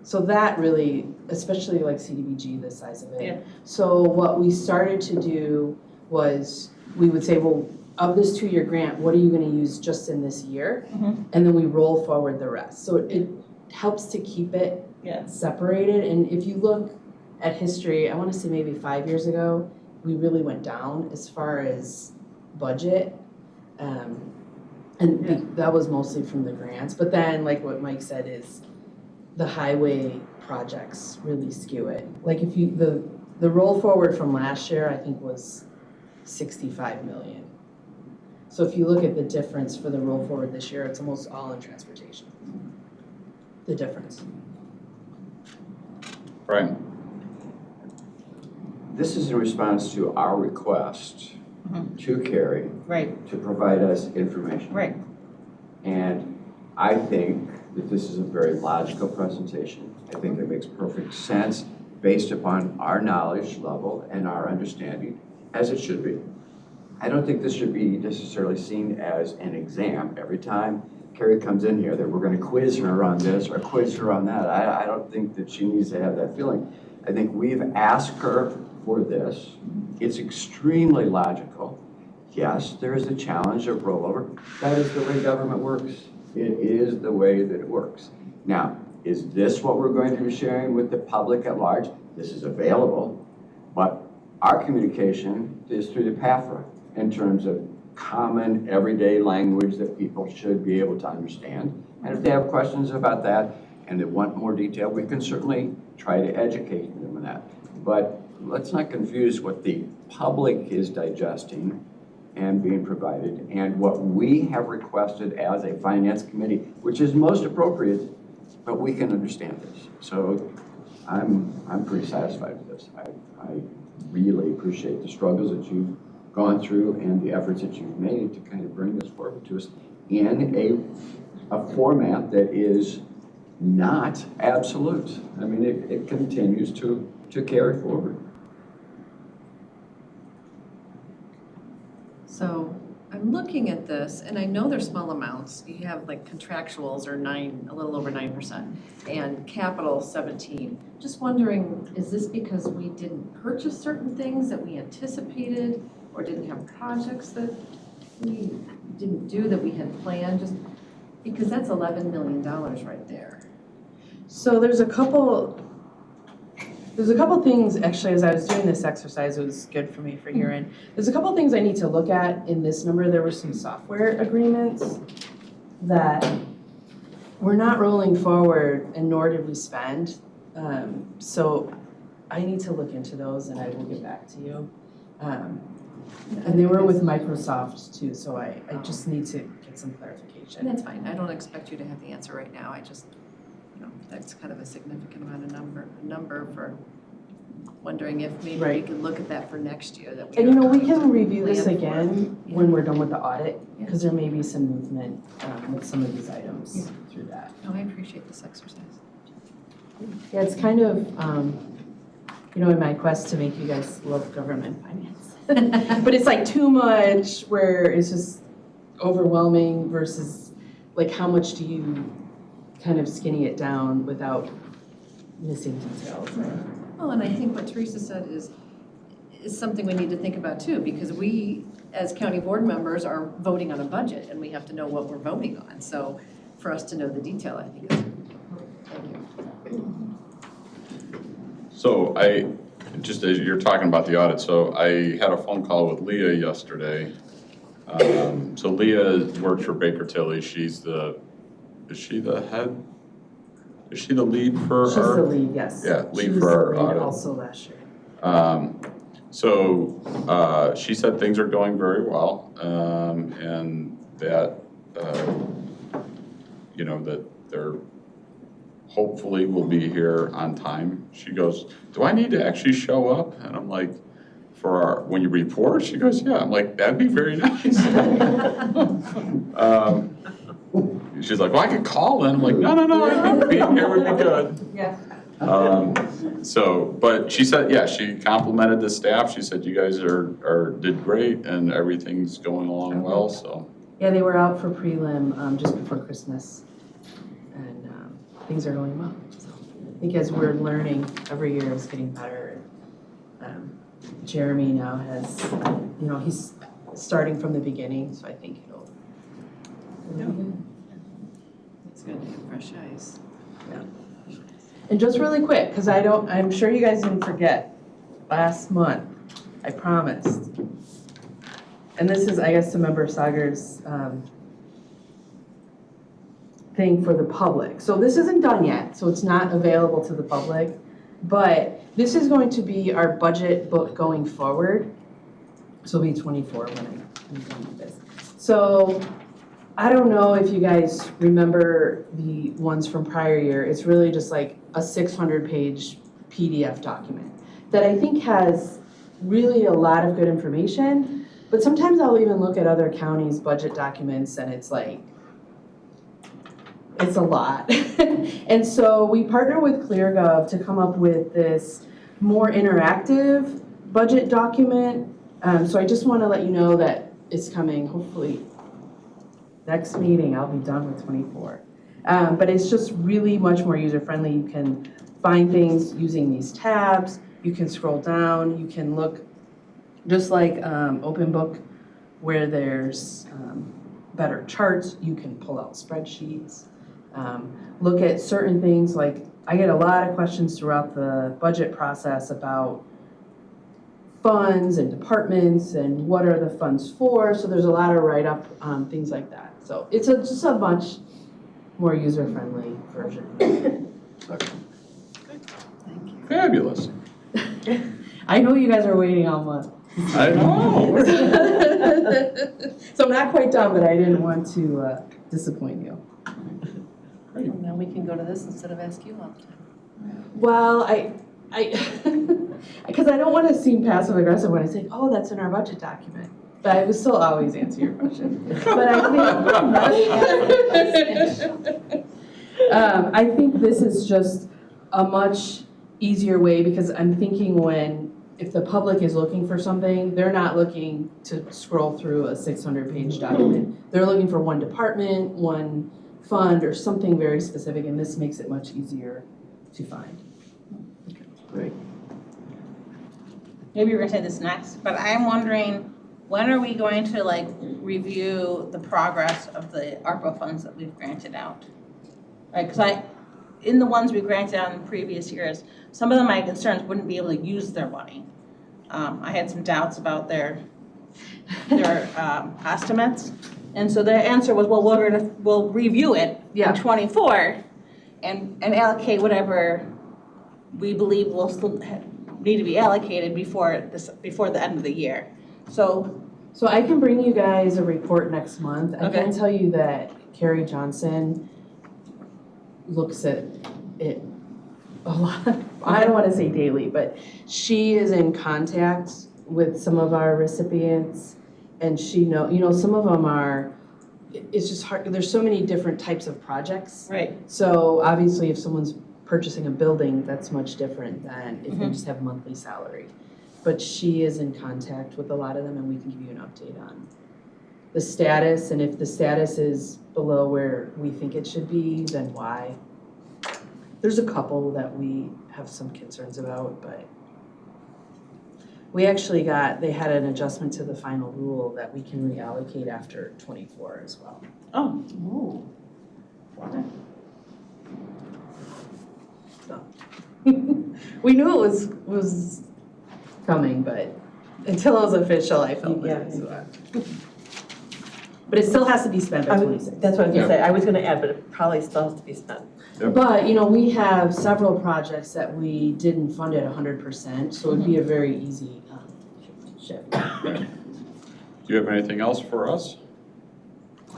[SPEAKER 10] So that really, especially like CDBG, the size of it.
[SPEAKER 3] Yeah.
[SPEAKER 10] So what we started to do was, we would say, well, of this 2-year grant, what are you gonna use just in this year?
[SPEAKER 3] Mhm.
[SPEAKER 10] And then we roll forward the rest. So it helps to keep it
[SPEAKER 3] Yeah.
[SPEAKER 10] separated. And if you look at history, I wanna say maybe 5 years ago, we really went down as far as budget. That was mostly from the grants. But then, like what Mike said, is the highway projects really skew it. Like if you, the roll forward from last year, I think was 65 million. So if you look at the difference for the roll forward this year, it's almost all in transportation. The difference.
[SPEAKER 1] Right.
[SPEAKER 2] this is in response to our request to Carrie
[SPEAKER 3] Right,
[SPEAKER 2] to provide us information.
[SPEAKER 3] right.
[SPEAKER 2] And I think that this is a very logical presentation. I think it makes perfect sense based upon our knowledge level and our understanding, as it should be. I don't think this should be necessarily seen as an exam every time Carrie comes in here that we're going to quiz her on this or quiz her on that. I don't think that she needs to have that feeling. I think we've asked her for this. It's extremely logical. Yes, there is the challenge of rollover. That is the way government works. It is the way that it works. Now, is this what we're going to be sharing with the public at large? This is available, but our communication is through the PAFRA in terms of common everyday language that people should be able to understand. And if they have questions about that and they want more detail, we can certainly try to educate them on that. But let's not confuse what the public is digesting and being provided and what we have requested as a finance committee, which is most appropriate, but we can understand this. So I'm pretty satisfied with this. I really appreciate the struggles that you've gone through and the efforts that you've made to kind of bring this forward to us in a format that is not absolute. I mean, it continues to carry forward.
[SPEAKER 4] So I'm looking at this, and I know they're small amounts. You have like contractuals are a little over 9%, and capital 17. Just wondering, is this because we didn't purchase certain things that we anticipated, or didn't have projects that we didn't do that we had planned? Just because that's $11 million right there.
[SPEAKER 10] So there's a couple things, actually, as I was doing this exercise, it was good for me for year-end. There's a couple things I need to look at in this number. There were some software agreements that we're not rolling forward, and nor did we spend. So I need to look into those, and I will get back to you. And they were with Microsoft too, so I just need to get some
[SPEAKER 4] And
[SPEAKER 10] clarification.
[SPEAKER 4] that's fine. I don't expect you to have the answer right now. I just, that's kind of a significant amount of number for wondering if maybe we
[SPEAKER 10] Right.
[SPEAKER 4] could look at that for next year. That
[SPEAKER 10] And we can review this
[SPEAKER 4] plan for.
[SPEAKER 10] again
[SPEAKER 4] Yeah.
[SPEAKER 10] when we're done with the audit, because there may be some movement with some of these items through that.
[SPEAKER 4] No, I appreciate this exercise.
[SPEAKER 10] Yeah, it's kind of, in my quest to make you guys love government finance. But it's like too much where it's just overwhelming versus like how much do you kind of skinny it down without missing details.
[SPEAKER 4] Well, and I think what Teresa said is something we need to think about too, because we, as county board members, are voting on a budget and we have to know what we're voting on. So for us to know the detail, I think is important. Thank you.
[SPEAKER 1] So just as you're talking about the audit, so I had a phone call with Leah yesterday. So Leah works for Baker Tilly. Is she the head? Is she the lead for
[SPEAKER 10] She's
[SPEAKER 1] our?
[SPEAKER 10] the lead, yes.
[SPEAKER 1] Yeah, lead
[SPEAKER 10] She was
[SPEAKER 1] for
[SPEAKER 10] the
[SPEAKER 1] our
[SPEAKER 10] lead
[SPEAKER 1] audit.
[SPEAKER 10] also last year.
[SPEAKER 1] So she said things are going very well, and that, that they're hopefully will be here on time. She goes, do I need to actually show up? And I'm like, when you report? She goes, yeah. I'm like, that'd be very nice. She's like, well, I could call in. I'm like, no, I think being here would be good.
[SPEAKER 10] Yeah.
[SPEAKER 1] But she said, yeah, she complimented the staff. She said, you guys did great and everything's going along well, so.
[SPEAKER 10] Yeah, they were out for prelim just before Christmas, and things are going well. So I think as we're learning, every year it's getting better. Jeremy now has, he's starting from the beginning, so I think it'll be good.
[SPEAKER 4] It's good to have fresh eyes.
[SPEAKER 10] Yeah. And just really quick, because I'm sure you guys didn't forget, last month, I promised. And this is, I guess, to Member Sager's thing for the public. So this isn't done yet, so it's not available to the public, but this is going to be our budget book going forward. So it'll be 24 when I'm done with this. So I don't know if you guys remember the ones from prior year. It's really just like a 600-page PDF document. that I think has really a lot of good information, but sometimes I'll even look at other counties' budget documents and it's like, it's a lot. And so we partner with ClearGov to come up with this more interactive budget document. So I just want to let you know that it's coming, hopefully next meeting, I'll be done with 24. But it's just really much more user-friendly. You can find things using these tabs. You can scroll down. You can look, just like Open Book, where there's better charts. You can pull out spreadsheets. Look at certain things, like I get a lot of questions throughout the budget process about funds and departments and what are the funds for. So there's a lot of write-up, things like that. So it's just a much more user-friendly version.
[SPEAKER 1] Fabulous.
[SPEAKER 10] I know you guys are waiting all month.
[SPEAKER 1] I know.
[SPEAKER 10] So I'm not quite done, but I didn't want to disappoint you.
[SPEAKER 4] Well, now we can go to this instead of ask you all the time.
[SPEAKER 10] Well, because I don't want to seem passive aggressive when I say, oh, that's in our budget document. But I will still always answer your question. But I think this is just a much easier way, because I'm thinking if the public is looking for something, they're not looking to scroll through a 600-page document. They're looking for one department, one fund, or something very specific, and this makes it much easier to find.
[SPEAKER 2] Great.
[SPEAKER 3] Maybe you're gonna say this next, but I'm wondering, when are we going to review the progress of the ARPA funds that we've granted out? Right, because in the ones we granted out in previous years, some of them, my concerns, wouldn't be able to use their money. I had some doubts about their estimates. And so their answer was, well, we'll review it in 24 and allocate whatever we believe will still need to be allocated before the end of the year. So
[SPEAKER 10] I can bring you guys a report next month. I
[SPEAKER 3] Okay.
[SPEAKER 10] can tell you that Carrie Johnson looks at it a lot. I don't want to say daily, but she is in contact with some of our recipients, and she some of them are, it's just hard, there's so many different types of projects.
[SPEAKER 3] right,
[SPEAKER 10] So obviously if someone's purchasing a building, that's much different than if they just have monthly salary. But she is in contact with a lot of them, and we can give you an update on the status, and if the status is below where we think it should be, then why. There's a couple that we have some concerns about, but we actually they had an adjustment to the final rule that we can reallocate after 24 as well.
[SPEAKER 3] oh,
[SPEAKER 10] So we knew it was coming, but until it was official, I felt that it was. But it still has to be spent by 26.
[SPEAKER 9] That's what I was gonna say, I was gonna add, but it probably still has to be spent.
[SPEAKER 10] But, we have several projects that we didn't fund at 100%, so it'd be a very easy shift.
[SPEAKER 1] Do you have anything else for us?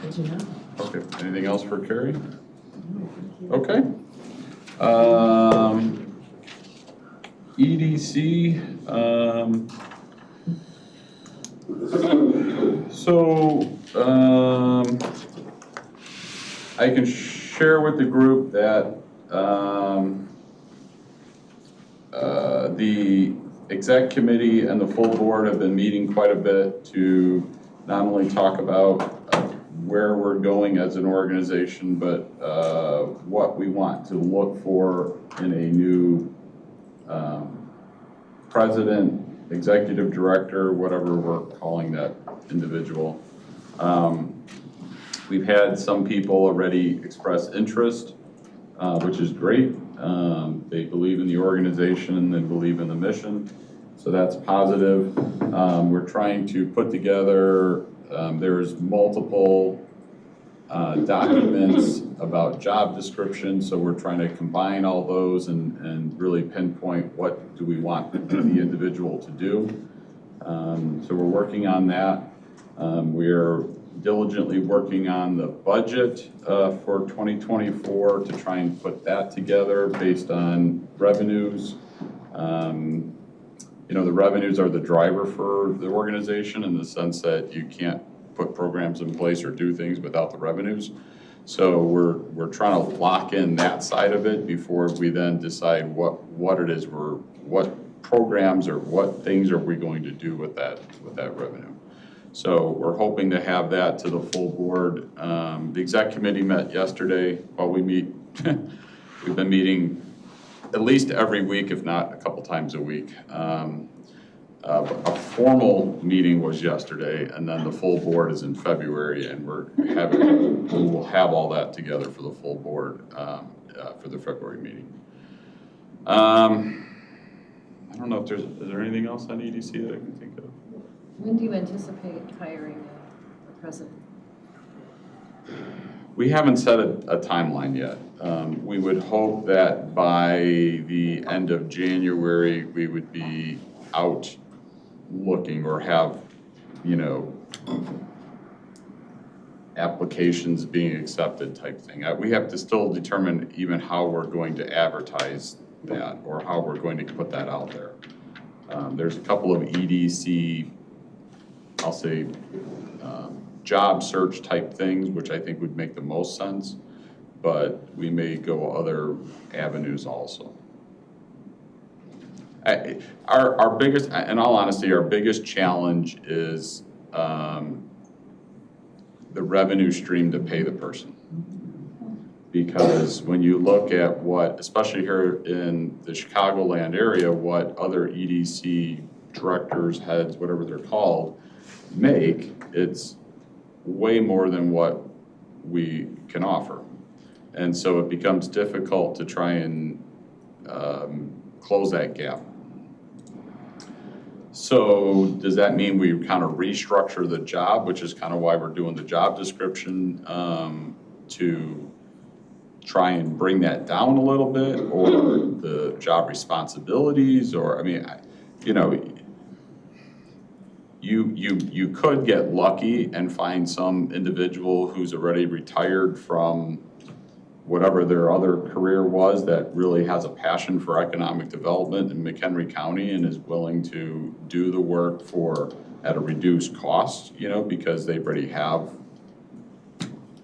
[SPEAKER 10] Did you know?
[SPEAKER 1] Okay, anything else for Carrie? Okay. EDC, I can share with the group that the exec committee and the full board have been meeting quite a bit to not only talk about where we're going as an organization, but what we want to look for in a new president, executive director, whatever we're calling that individual. We've had some people already express interest, which is great. They believe in the organization and they believe in the mission, so that's positive. We're trying to put together, there's multiple documents about job descriptions, so we're trying to combine all those and really pinpoint what do we want the individual to do. So we're working on that. We're diligently working on the budget for 2024 to try and put that together based on revenues. the revenues are the driver for the organization in the sense that you can't put programs in place or do things without the revenues. So we're trying to lock in that side of it before we then decide what it is what programs or what things are we going to do with that revenue. So we're hoping to have that to the full board. The exec committee met yesterday. Well, we've been meeting at least every week, if not a couple times a week. A formal meeting was yesterday, and then the full board is in February, and we will have all that together for the full board for the February meeting. I don't know if is there anything else on EDC that I can think of?
[SPEAKER 4] When do you anticipate hiring a president?
[SPEAKER 1] We haven't set a timeline yet. We would hope that by the end of January, we would be out looking or have, applications being accepted type thing. We have to still determine even how we're going to advertise that or how we're going to put that out there. There's a couple of EDC, I'll say, job search type things, which I think would make the most sense, but we may go other avenues also. Our biggest, in all honesty, our biggest challenge is the revenue stream to pay the person. Because when you look at what, especially here in the Chicagoland area, what other EDC directors, heads, whatever they're called, make, it's way more than what we can offer. And so it becomes difficult to try and close that gap. So does that mean we kind of restructure the job, which is kind of why we're doing the job description to try and bring that down a little bit, or the job responsibilities, or, I mean, you could get lucky and find some individual who's already retired from whatever their other career was that really has a passion for economic development in McHenry County and is willing to do the work at a reduced cost, because they already have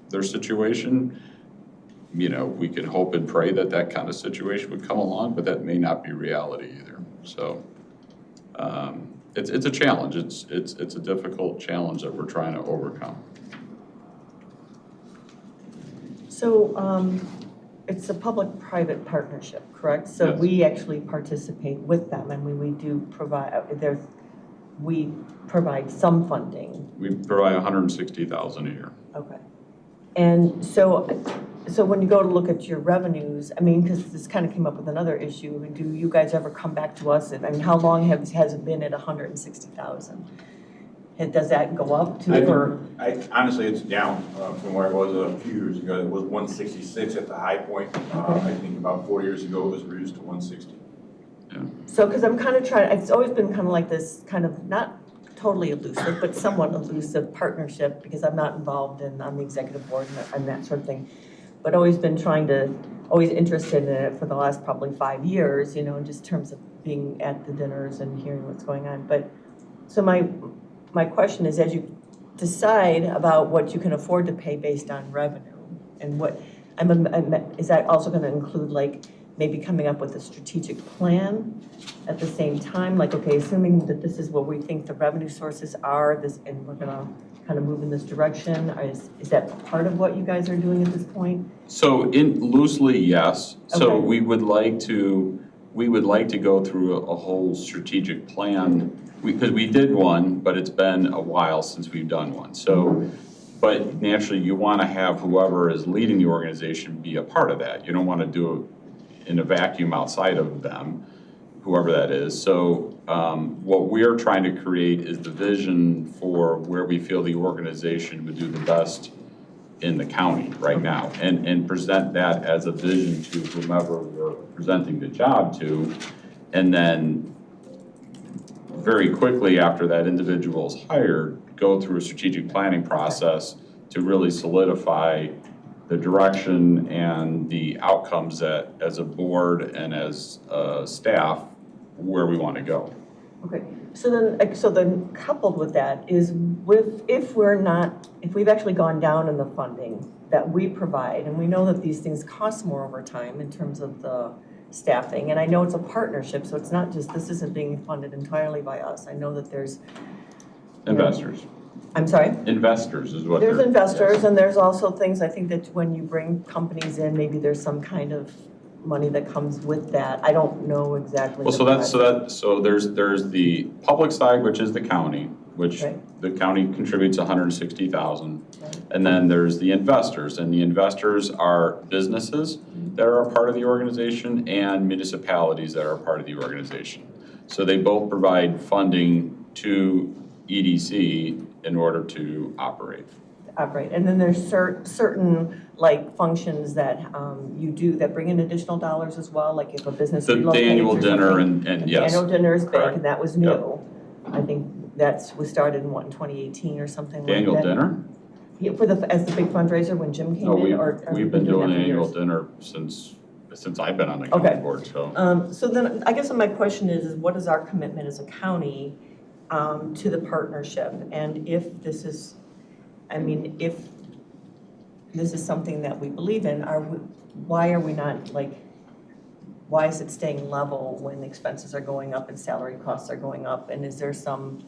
[SPEAKER 1] their situation. We can hope and pray that kind of situation would come along, but that may not be reality either. So it's a challenge. It's a difficult challenge that we're trying to overcome.
[SPEAKER 9] So it's a public-private partnership, correct? So
[SPEAKER 1] Yes.
[SPEAKER 9] we actually participate with them, and we do provide, we provide some funding.
[SPEAKER 1] We provide $160,000 a year.
[SPEAKER 9] Okay. And so when you go to look at your revenues, I mean, because this kind of came up with another issue, do you guys ever come back to us? How long has it been at 160,000? And does that go up to, or?
[SPEAKER 12] Honestly, it's down from where it was a few years ago. It was 166 at the high point. I think about 4 years ago, it was reduced to 160.
[SPEAKER 1] Yeah.
[SPEAKER 9] So, because I'm kind of trying, it's always been kind of like this, kind of not totally elusive, but somewhat elusive partnership, because I'm not involved on the executive board and that sort of thing. But always interested in it for the last probably 5 years, in just terms of being at the dinners and hearing what's going on. But, so my question is, as you decide about what you can afford to pay based on revenue, and what, is that also going to include, like, maybe coming up with a strategic plan at the same time? Like, okay, assuming that this is what we think the revenue sources are, and we're going to kind of move in this direction, is that part of what you guys are doing at this point?
[SPEAKER 1] So loosely, yes. So
[SPEAKER 9] Okay.
[SPEAKER 1] we would like to go through a whole strategic plan, because we did one, but it's been a while since we've done one. So, but naturally you want to have whoever is leading the organization be a part of that. You don't want to do it in a vacuum outside of them, whoever that is. So what we're trying to create is the vision for where we feel the organization would do the best in the county right now, and present that as a vision to whomever we're presenting the job to. And then very quickly after that individual is hired, go through a strategic planning process to really solidify the direction and the outcomes that, as a board and as staff, where we want to go.
[SPEAKER 9] Okay, so then coupled with that is if we've actually gone down in the funding that we provide, and we know that these things cost more over time in terms of the staffing, and I know it's a partnership, so it's not just, this isn't being funded entirely by us. I know that there's.
[SPEAKER 1] Investors.
[SPEAKER 9] I'm sorry?
[SPEAKER 1] Investors is what
[SPEAKER 9] There's
[SPEAKER 1] they're.
[SPEAKER 9] investors, and there's also things, I think that when you bring companies in, maybe there's some kind of money that comes with that. I don't know exactly.
[SPEAKER 1] Well, so there's the public side, which is the county, which
[SPEAKER 9] Right.
[SPEAKER 1] the county contributes 160,000.
[SPEAKER 9] Right.
[SPEAKER 1] And then there's the investors, and the investors are businesses that are a part of the organization and municipalities that are a part of the organization. So they both provide funding to EDC in order to operate.
[SPEAKER 9] Operate, and then there's certain like functions that you do that bring in additional dollars as well, like if a business
[SPEAKER 1] The
[SPEAKER 9] relocates
[SPEAKER 1] annual
[SPEAKER 9] or
[SPEAKER 1] dinner
[SPEAKER 9] something.
[SPEAKER 1] and
[SPEAKER 9] The
[SPEAKER 1] yes.
[SPEAKER 9] annual dinner is big,
[SPEAKER 1] Correct.
[SPEAKER 9] and that was new. I think was started in 2018 or something like that.
[SPEAKER 1] Annual dinner?
[SPEAKER 9] Yeah, as the big fundraiser when Jim came
[SPEAKER 1] No,
[SPEAKER 9] in, or?
[SPEAKER 1] we've been doing
[SPEAKER 9] that
[SPEAKER 1] an
[SPEAKER 9] for
[SPEAKER 1] annual
[SPEAKER 9] years?
[SPEAKER 1] dinner since I've been on the county
[SPEAKER 9] Okay.
[SPEAKER 1] board, so.
[SPEAKER 9] So then, I guess my question is what is our commitment as a county to the partnership? And if this is, if this is something that we believe in, why are we not, why is it staying level when expenses are going up and salary costs are going up? And is there some?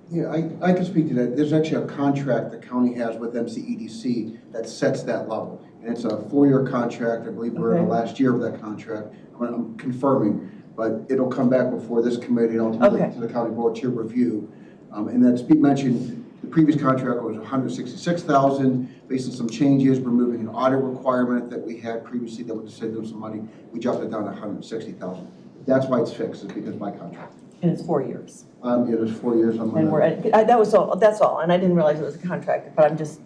[SPEAKER 6] Yeah, I can speak to that. There's actually a contract the county has with MCEDC that sets that level. And it's a 4-year contract. I believe we're in the last year of that contract. I'm confirming, but it'll come back before this committee and ultimately to the county board to review. And that's mentioned, the previous contract was $166,000. Based on some changes, removing an audit requirement that we had previously that would save them some money, we dropped it down to $160,000. That's why it's fixed, is because of my contract.
[SPEAKER 9] And it's 4 years.
[SPEAKER 6] It was 4 years.
[SPEAKER 9] And we're at, that's all, and I didn't realize it was a contract, but I'm just,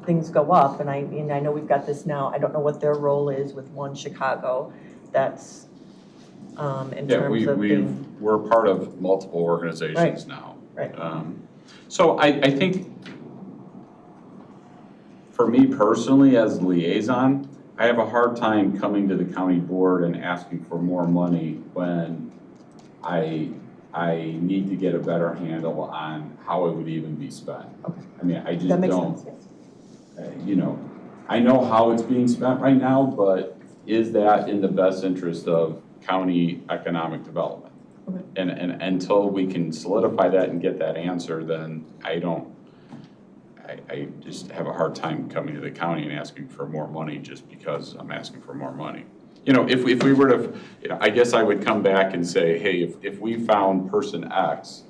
[SPEAKER 9] things go up, and I know we've got this now, I don't know what their role is with One Chicago, that's, in terms of being.
[SPEAKER 1] We're part of multiple organizations now.
[SPEAKER 9] Right.
[SPEAKER 1] So I think, for me personally, as liaison, I have a hard time coming to the county board and asking for more money when I need to get a better handle on how it would even be spent.
[SPEAKER 9] Okay.
[SPEAKER 1] I just
[SPEAKER 9] That makes
[SPEAKER 1] don't.
[SPEAKER 9] sense,
[SPEAKER 1] You I know how it's being spent right now, but is that in the best interest of county economic development?
[SPEAKER 9] Okay.
[SPEAKER 1] And until we can solidify that and get that answer, then I just have a hard time coming to the county and asking for more money just because I'm asking for more money. If we were to, I guess I would come back and say, hey, if we found person X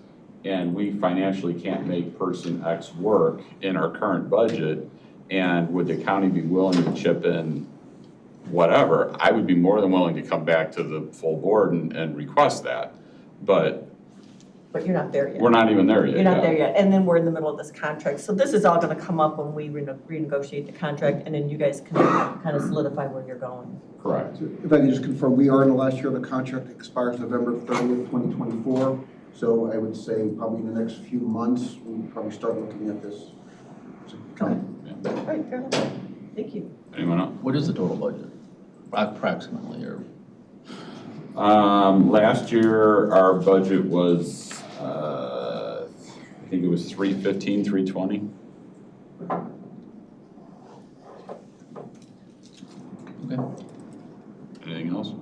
[SPEAKER 1] and we financially can't make person X work in our current budget, and would the county be willing to chip in whatever, I would be more than willing to come back to the full board and request that. But
[SPEAKER 9] But you're not there yet.
[SPEAKER 1] we're not even there yet.
[SPEAKER 9] You're not
[SPEAKER 1] yeah.
[SPEAKER 9] there yet, and then we're in the middle of this contract, so this is all gonna come up when we renegotiate the contract, and then you guys can kind of solidify where you're going.
[SPEAKER 1] Correct.
[SPEAKER 6] If I can just confirm, we are in the last year of the contract, it expires November 30th, 2024. So I would say probably in the next few months, we'll probably start looking at this.
[SPEAKER 9] All right, fair enough. Thank you.
[SPEAKER 1] Anyone else?
[SPEAKER 13] What is the total budget, approximately, or?
[SPEAKER 1] Last year, our budget was, I think it was 315, 320.
[SPEAKER 13] Okay.
[SPEAKER 1] Anything else?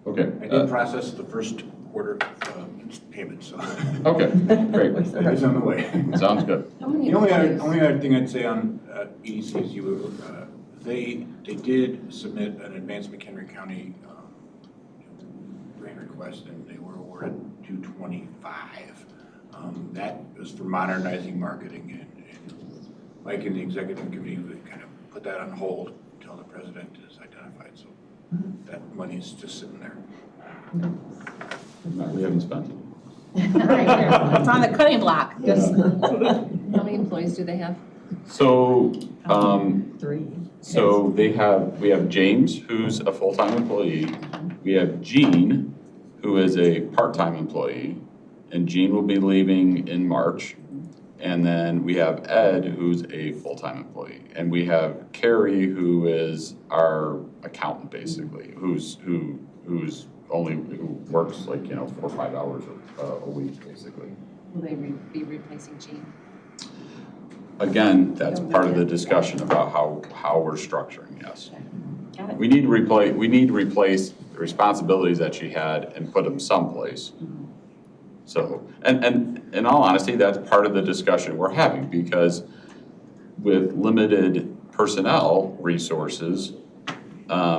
[SPEAKER 1] Okay.
[SPEAKER 7] I did process the first quarter payment, so
[SPEAKER 1] Okay, great.
[SPEAKER 7] it is on the way.
[SPEAKER 1] Sounds good.
[SPEAKER 4] How many
[SPEAKER 7] The
[SPEAKER 4] employees?
[SPEAKER 7] only other thing I'd say on EDC is they did submit an advanced McHenry County grant request, and they were awarded $225. That was for modernizing marketing, and Mike and the executive committee would kind of put that on hold until the president is identified, so that money's just sitting there.
[SPEAKER 1] No, we haven't spent it.
[SPEAKER 3] It's on the cutting block, just.
[SPEAKER 4] How many employees do they have?
[SPEAKER 1] So,
[SPEAKER 9] 3.
[SPEAKER 1] so we have James, who's a full-time employee. We have Jean, who is a part-time employee, and Jean will be leaving in March. And then we have Ed, who's a full-time employee. And we have Carrie, who is our accountant, basically, who's who works like, 4 or 5 hours a week, basically.
[SPEAKER 4] Will they be replacing Jean?
[SPEAKER 1] Again, that's part of the discussion about how we're structuring, yes.
[SPEAKER 4] Got it.
[SPEAKER 1] We need to replace the responsibilities that she had and put them someplace. So, and in all honesty, that's part of the discussion we're having, because with limited personnel resources,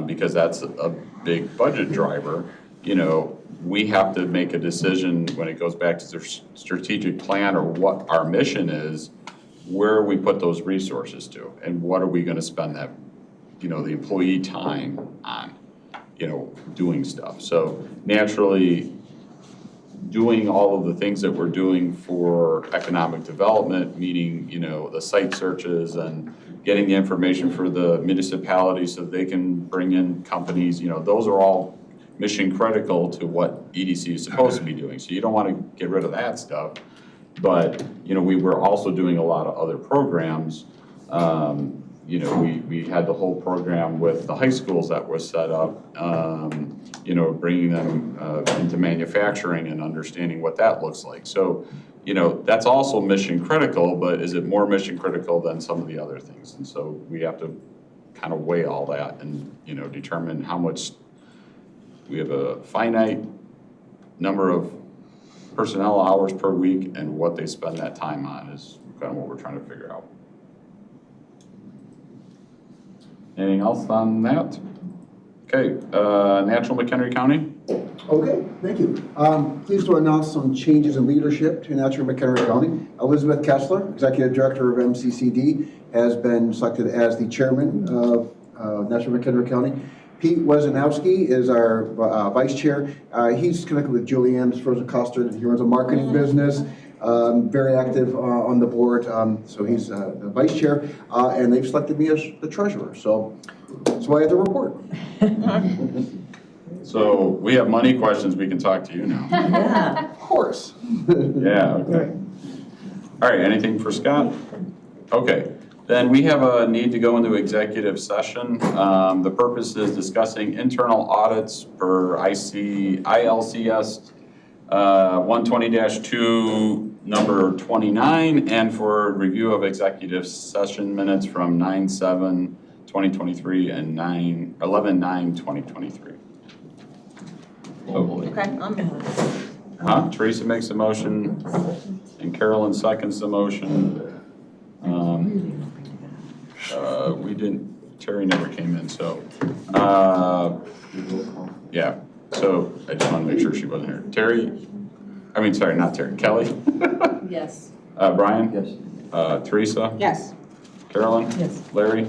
[SPEAKER 1] because that's a big budget driver, we have to make a decision when it goes back to the strategic plan or what our mission is, where we put those resources to, and what are we gonna spend that, the employee time on, doing stuff. So naturally, doing all of the things that we're doing for economic development, meaning, the site searches and getting the information for the municipalities so they can bring in companies, those are all mission critical to what EDC is supposed to be doing. So you don't want to get rid of that stuff. But, we were also doing a lot of other programs. We had the whole program with the high schools that was set up, bringing them into manufacturing and understanding what that looks like. So, that's also mission critical, but is it more mission critical than some of the other things? And so we have to kind of weigh all that and, determine how much. We have a finite number of personnel hours per week, and what they spend that time on is kind of what we're trying to figure out. Anything else on that? Okay, Natural McHenry County?
[SPEAKER 6] Okay, thank you. Pleased to announce some changes in leadership to Natural McHenry County. Elizabeth Kessler, Executive Director of MCCD, has been selected as the Chairman of Natural McHenry County. Pete Wezanowski is our Vice Chair. He's connected with Julianne's Frozen Custard. He runs a marketing business, very active on the board. So he's the Vice Chair, and they've selected me as the Treasurer. So that's why I have to report.
[SPEAKER 1] So we have money questions, we can talk to you now.
[SPEAKER 9] Yeah.
[SPEAKER 6] Of course.
[SPEAKER 1] Yeah, okay. All right, anything for Scott? Okay, then we have a need to go into executive session. The purpose is discussing internal audits per ILCS 120-2, number 29, and for review of executive session minutes from 9/7/2023 and 11/9/2023.
[SPEAKER 13] Oh, boy.
[SPEAKER 3] Okay,
[SPEAKER 1] Teresa makes the motion, and Carolyn seconds the motion. We didn't, Terry never came in, so, yeah, so I just want to make sure she wasn't here. Not Terry, Kelly?
[SPEAKER 4] Yes.
[SPEAKER 1] Brian?
[SPEAKER 11] Yes.
[SPEAKER 1] Teresa?
[SPEAKER 3] yes.
[SPEAKER 1] Carolyn?
[SPEAKER 9] Yes.
[SPEAKER 1] Larry?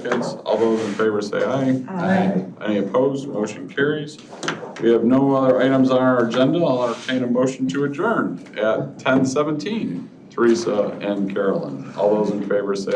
[SPEAKER 1] Seconds. All those in favor say aye.
[SPEAKER 6] Aye.
[SPEAKER 1] Any opposed? Motion carries. We have no other items on our agenda. I'll entertain a motion to adjourn at 10:17. Teresa and Carolyn. All those in favor say